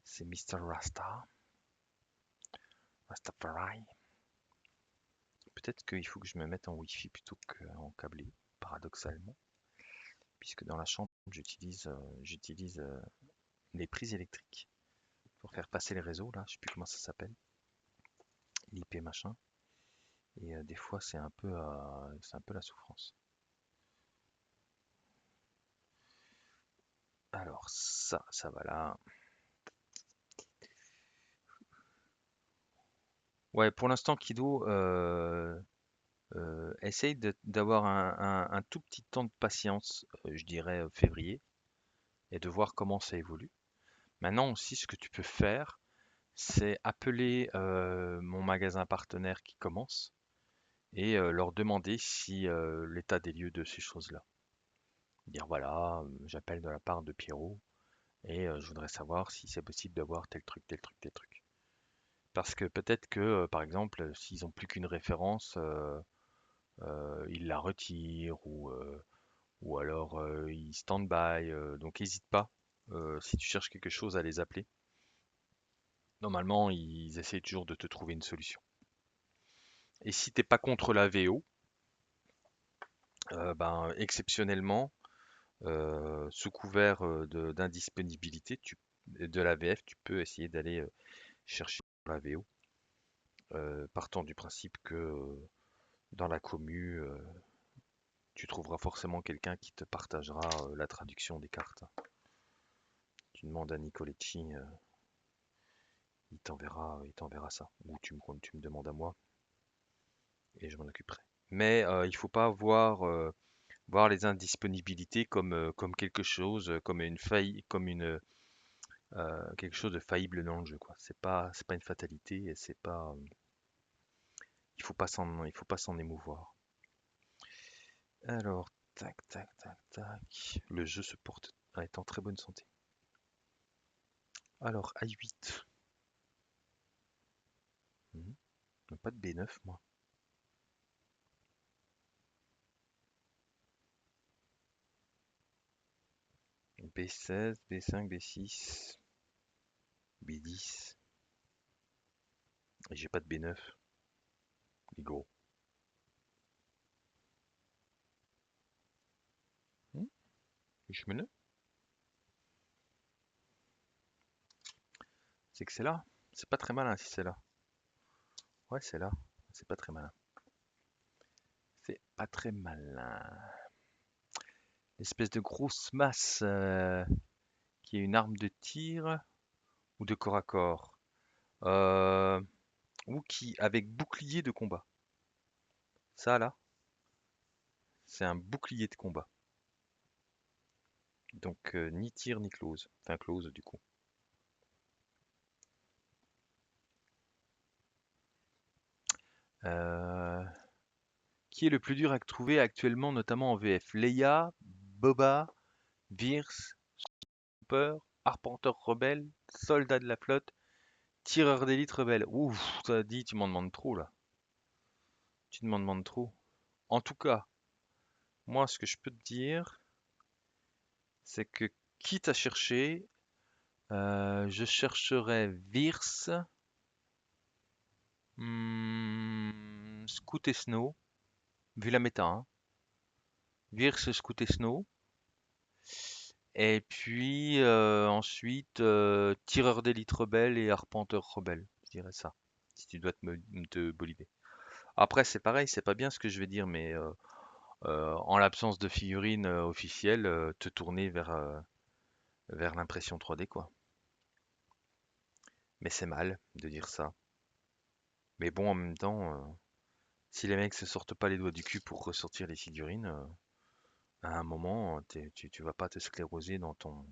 c'est Mr. Rasta. Rastafari. Peut-être qu'il faut que je me mette en Wi-Fi plutôt qu'en câblé, paradoxalement. Puisque dans la chambre, j'utilise les prises électriques pour faire passer les réseaux, là, je sais plus comment ça s'appelle. l'IP machin. Et des fois, c'est un peu la souffrance. Alors ça va là. Ouais, pour l'instant, Kido, essaye d'avoir un tout petit temps de patience, je dirais février, et de voir comment ça évolue. Maintenant aussi, ce que tu peux faire, c'est appeler mon magasin partenaire qui commence et leur demander si l'état des lieux de ces choses-là. Dire voilà, j'appelle de la part de Pierrot et je voudrais savoir si c'est possible d'avoir tel truc, tel truc, tel truc. Parce que peut-être que, par exemple, s'ils n'ont plus qu'une référence, ils la retirent ou alors ils stand-by. Donc n'hésite pas, si tu cherches quelque chose, à les appeler. Normalement, ils essayent toujours de te trouver une solution. Et si t'es pas contre la VO, ben, exceptionnellement, sous couvert d'indisponibilité de la VF, tu peux essayer d'aller chercher la VO, partant du principe que dans la commu, tu trouveras forcément quelqu'un qui te partagera la traduction des cartes. Tu demandes à Nicoletti, il t'enverra ça. Ou tu me demandes à moi et je m'en occuperai. Mais il faut pas avoir voir les indisponibilités comme quelque chose, comme une faille, comme quelque chose de faillible dans le jeu, quoi. C'est pas une fatalité et c'est pas, il faut pas s'en émouvoir. Alors, tac, tac, tac, tac. Le jeu se porte est en très bonne santé. Alors, A8. Mhm. Pas de B9, moi. B16, B5, B6, B10. Et j'ai pas de B9. Les gros. Hmm, je me note. C'est que c'est là. C'est pas très malin si c'est là. Ouais, c'est là. C'est pas très malin. C'est pas très malin. L'espèce de grosse masse qui est une arme de tir ou de corps à corps. Euh, ou qui avec bouclier de combat. Ça là, c'est un bouclier de combat. Donc ni tir ni close. Enfin close du coup. Euh, Qui est le plus dur à trouver actuellement, notamment en VF? Leia, Boba, Virce, Hopper, Arpenteur rebelle, Soldat de la flotte, Tireur d'élite rebelle. Ouf, ça dit, tu m'en demandes trop là. Tu m'en demandes trop. En tout cas, moi, ce que je peux te dire, c'est que quitte à chercher, je chercherais Virce, Scout et Snow, vu la méta, hein. Virce, Scout et Snow. Et puis ensuite, tireur d'élite rebelle et arpenteur rebelle, je dirais ça, si tu dois te boliver. Après, c'est pareil, c'est pas bien ce que je vais dire, mais en l'absence de figurines officielles, te tourner vers l'impression 3D, quoi. Mais c'est mal de dire ça. Mais bon, en même temps, si les mecs se sortent pas les doigts du cul pour ressortir les figurines, à un moment, tu vas pas te scléroser dans ton.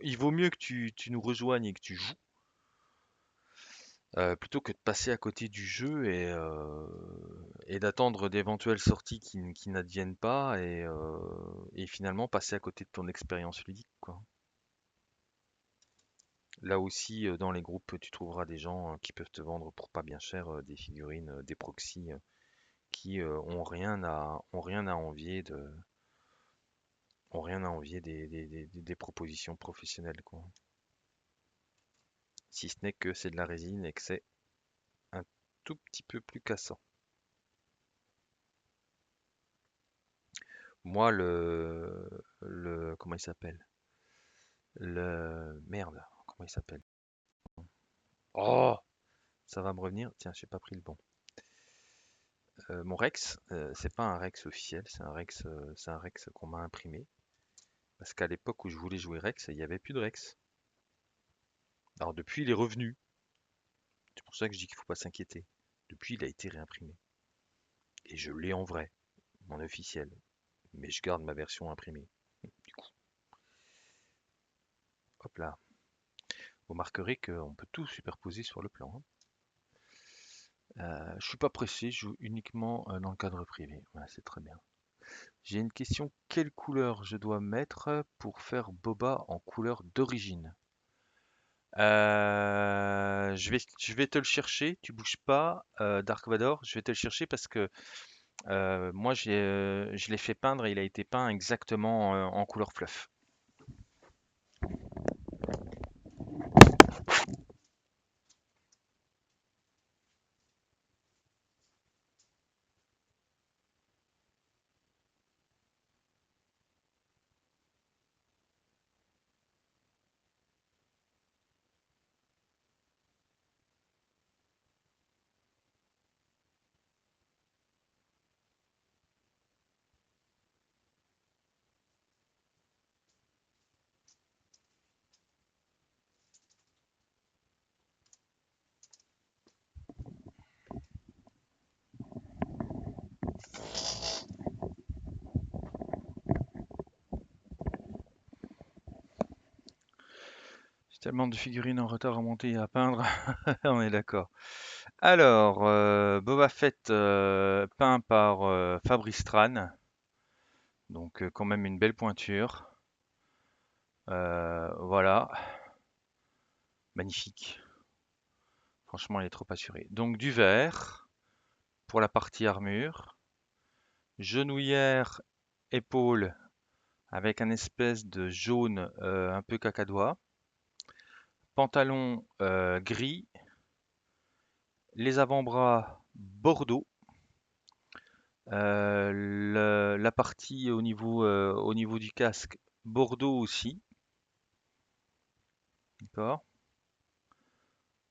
Il vaut mieux que tu nous rejoignes et que tu joues plutôt que de passer à côté du jeu et d'attendre d'éventuelles sorties qui n'adviennent pas et finalement passer à côté de ton expérience ludique, quoi. Là aussi, dans les groupes, tu trouveras des gens qui peuvent te vendre pour pas bien cher des figurines, des proxys qui ont rien à envier des propositions professionnelles, quoi. Si ce n'est que c'est de la résine et que c'est un tout petit peu plus cassant. Moi, comment il s'appelle? Merde, comment il s'appelle? Oh, ça va me revenir. Tiens, j'ai pas pris le bon. Mon Rex, c'est pas un Rex officiel, c'est un Rex qu'on m'a imprimé. Parce qu'à l'époque où je voulais jouer Rex, il n'y avait plus de Rex. Alors depuis, il est revenu. C'est pour ça que je dis qu'il faut pas s'inquiéter. Depuis, il a été réimprimé. Et je l'ai en vrai, mon officiel. Mais je garde ma version imprimée. Du coup, hop là. Vous marquerez qu'on peut tout superposer sur le plan, hein. Je suis pas pressé, je joue uniquement dans le cadre privé. Ouais, c'est très bien. J'ai une question, quelle couleur je dois mettre pour faire Boba en couleur d'origine? Je vais te le chercher, tu bouges pas, Dark Vador, je vais te le chercher parce que moi je l'ai fait peindre et il a été peint exactement en couleur fluff. Tellement de figurines en retard à monter et à peindre, on est d'accord. Alors, Boba Fett peint par Fabrice Tran, donc quand même une belle pointure. Voilà, magnifique. Franchement, il est trop assuré. Donc du vert pour la partie armure, genouillère, épaule avec un espèce de jaune un peu cacadois, pantalon gris, les avant-bras bordeaux. La partie au niveau du casque, bordeaux aussi, d'accord,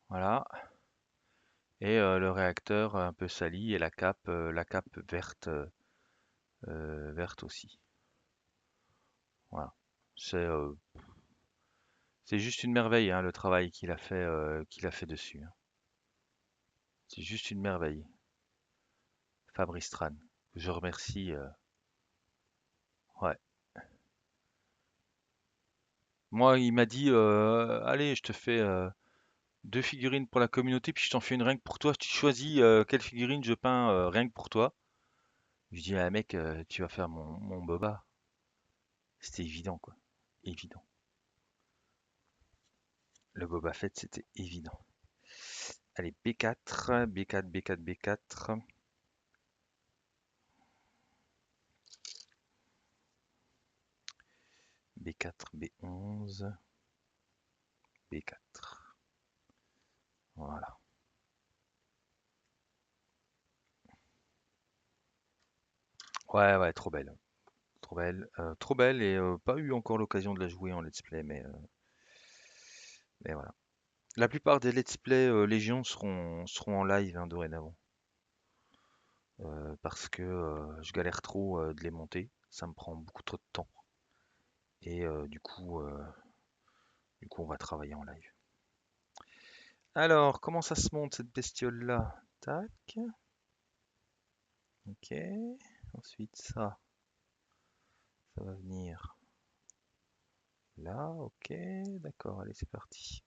voilà. Et le réacteur un peu sali et la cape verte, verte aussi. Voilà. C'est euh, c'est juste une merveille hein, le travail qu'il a fait dessus, hein. C'est juste une merveille. Fabrice Tran, que je remercie. Ouais. Moi, il m'a dit, allez, je te fais deux figurines pour la communauté, puis je t'en fais une rien que pour toi. Tu choisis quelle figurine je peins rien que pour toi. Je dis, ah mec, tu vas faire mon boba. C'était évident, quoi. Évident. Le Boba Fett, c'était évident. Allez, B4, B4, B4, B4. B4, B11, B4. Voilà. Ouais, ouais, trop belle. Trop belle et pas eu encore l'occasion de la jouer en let's play, mais voilà. La plupart des let's play Légion seront en live hein, dorénavant. Parce que je galère trop de les monter. Ça me prend beaucoup trop de temps. Et du coup, on va travailler en live. Alors, comment ça se monte cette bestiole-là? Tac. Ok. Ensuite, ça va venir là. Ok. D'accord. Allez, c'est parti.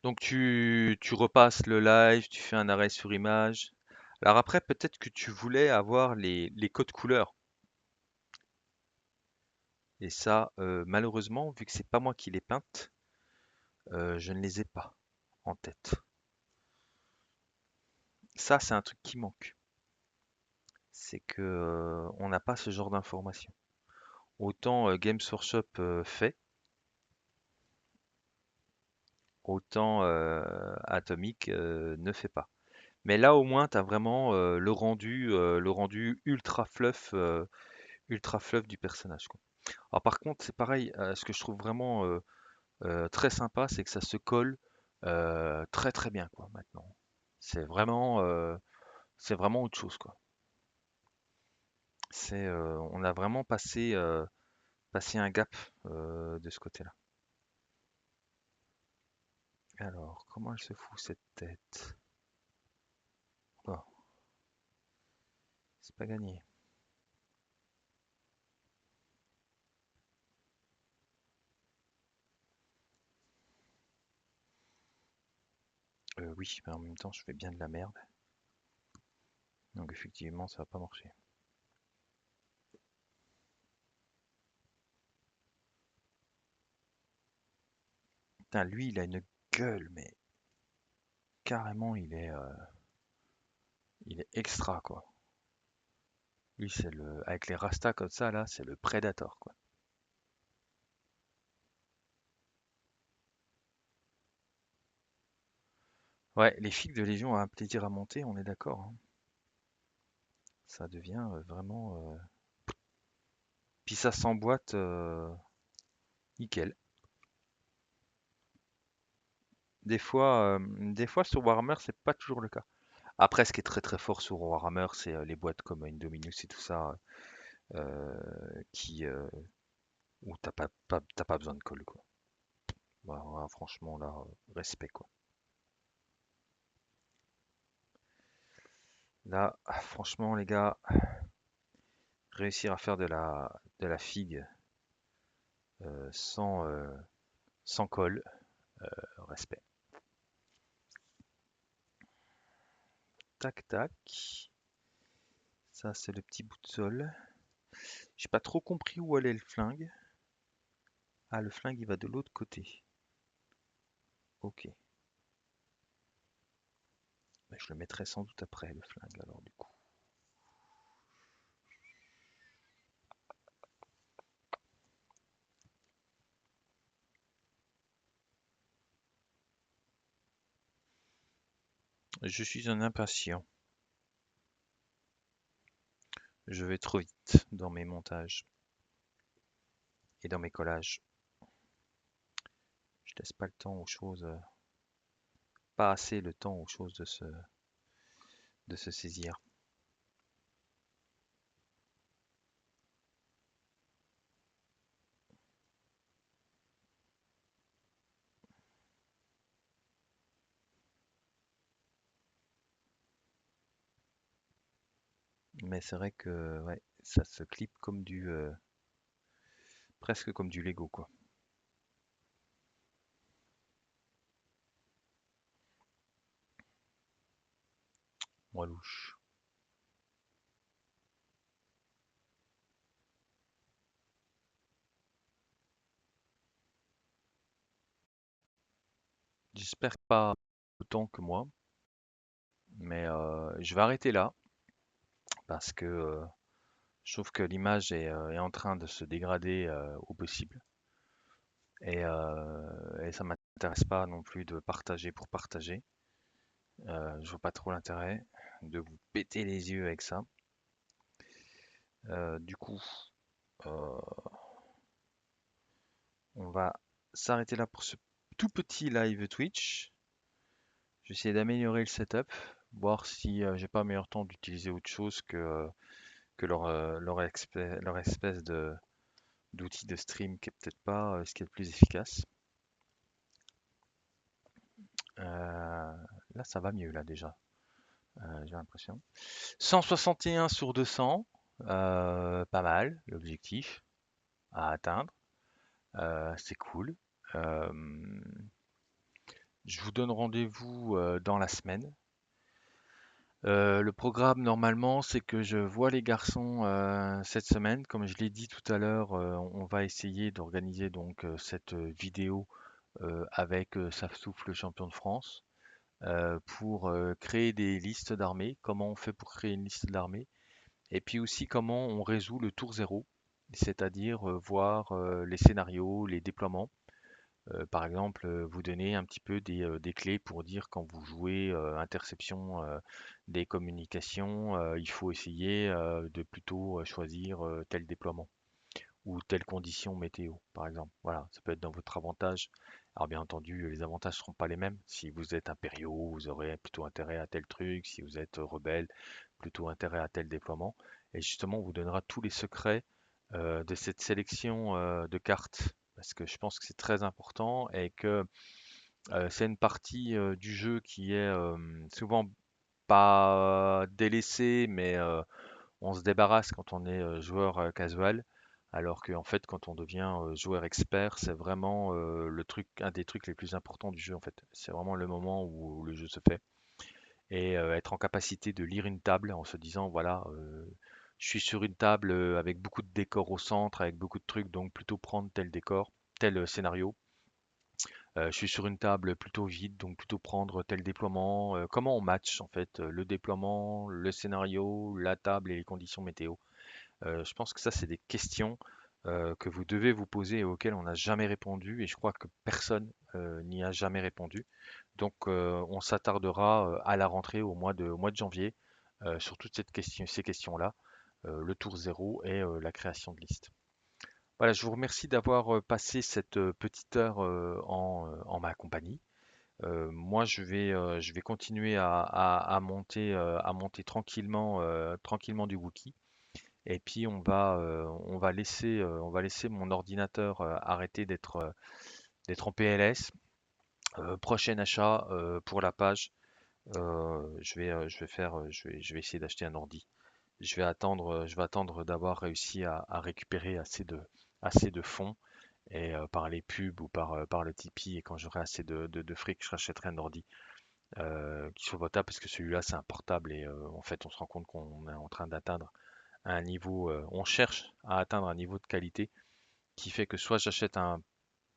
Donc, tu repasses le live, tu fais un arrêt sur image. Alors après, peut-être que tu voulais avoir les codes couleurs. Et ça, malheureusement, vu que c'est pas moi qui les peinte, je ne les ai pas en tête. Ça, c'est un truc qui manque. C'est que on n'a pas ce genre d'informations. Autant Games Workshop fait, autant Atomic ne fait pas. Mais là, au moins, tu as vraiment le rendu ultra fluff du personnage, quoi. Alors par contre, c'est pareil, ce que je trouve vraiment très sympa, c'est que ça se colle très très bien, quoi, maintenant. C'est vraiment, euh, c'est vraiment autre chose, quoi. On a vraiment passé un gap de ce côté-là. Alors, comment elle se fout cette tête? Bon, c'est pas gagné. Oui, mais en même temps, je fais bien de la merde. Donc effectivement, ça va pas marcher. Putain, lui, il a une gueule, mais carrément, il est extra, quoi. Lui, avec les rastas comme ça, là, c'est le Predator, quoi. Ouais, les figues de Légion ont un plaisir à monter, on est d'accord, hein. Ça devient vraiment. Puis ça s'emboîte nickel. Des fois sur Warhammer, c'est pas toujours le cas. Après, ce qui est très très fort sur Warhammer, c'est les boîtes comme Indominus et tout ça, qui où t'as pas besoin de colle, quoi. Voilà, franchement, là, respect, quoi. Là, franchement, les gars, réussir à faire de la figue sans colle, respect. Tac tac. Ça c'est le petit bout de sol. J'ai pas trop compris où allait le flingue. Ah, le flingue il va de l'autre côté. Ok. Mais je le mettrai sans doute après le flingue alors du coup. Je suis un impatient. Je vais trop vite dans mes montages et dans mes collages. Je laisse pas le temps aux choses, pas assez le temps aux choses de se saisir. Mais c'est vrai que ouais, ça se clip comme presque comme du Lego quoi. Moi louche. J'espère pas autant que moi, mais je vais arrêter là parce que je trouve que l'image est en train de se dégrader au possible et ça m'intéresse pas non plus de partager pour partager. Je vois pas trop l'intérêt de vous péter les yeux avec ça. Du coup, euh, on va s'arrêter là pour ce tout petit live Twitch. Je vais essayer d'améliorer le setup, voir si j'ai pas meilleur temps d'utiliser autre chose que leur espèce de d'outil de stream qui est peut-être pas ce qui est le plus efficace. Là, ça va mieux là déjà, j'ai l'impression. 161 sur 200, pas mal l'objectif à atteindre. C'est cool. Euh, je vous donne rendez-vous dans la semaine. Le programme normalement, c'est que je vois les garçons cette semaine. Comme je l'ai dit tout à l'heure, on va essayer d'organiser donc cette vidéo avec Safsouf, le champion de France, pour créer des listes d'armées. Comment on fait pour créer une liste d'armées? Et puis aussi comment on résout le tour zéro, c'est-à-dire voir les scénarios, les déploiements. Par exemple, vous donner un petit peu des clés pour dire quand vous jouez interception des communications, il faut essayer de plutôt choisir tel déploiement ou telle condition météo, par exemple. Voilà, ça peut être dans votre avantage. Alors bien entendu, les avantages ne seront pas les mêmes. Si vous êtes impériaux, vous aurez plutôt intérêt à tel truc. Si vous êtes rebelle, plutôt intérêt à tel déploiement. Et justement, on vous donnera tous les secrets de cette sélection de cartes, parce que je pense que c'est très important et que c'est une partie du jeu qui est souvent pas délaissée, mais on se débarrasse quand on est joueur casual, alors qu'en fait, quand on devient joueur expert, c'est vraiment le truc, un des trucs les plus importants du jeu en fait. C'est vraiment le moment où le jeu se fait et être en capacité de lire une table en se disant voilà, je suis sur une table avec beaucoup de décors au centre, avec beaucoup de trucs, donc plutôt prendre tel décor, tel scénario. Je suis sur une table plutôt vide, donc plutôt prendre tel déploiement. Comment on match en fait le déploiement, le scénario, la table et les conditions météo. Je pense que ça, c'est des questions que vous devez vous poser et auxquelles on n'a jamais répondu, et je crois que personne n'y a jamais répondu. Donc, on s'attardera à la rentrée au mois de janvier sur toutes ces questions-là, le tour zéro et la création de listes. Voilà, je vous remercie d'avoir passé cette petite heure en ma compagnie. Moi, je vais continuer à monter tranquillement, tranquillement du Wookie. Et puis on va laisser mon ordinateur arrêter d'être en PLS. Prochain achat pour la page. Je vais essayer d'acheter un ordi. Je vais attendre d'avoir réussi à récupérer assez de fonds Et par les pubs ou par le Tipeee, et quand j'aurai assez de fric, je rachèterai un ordi qui soit potable, parce que celui-là c'est un portable et en fait on se rend compte qu'on est en train d'atteindre un niveau, on cherche à atteindre un niveau de qualité qui fait que soit j'achète un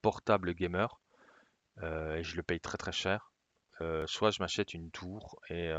portable gamer et je le paye très très cher, soit je m'achète une tour et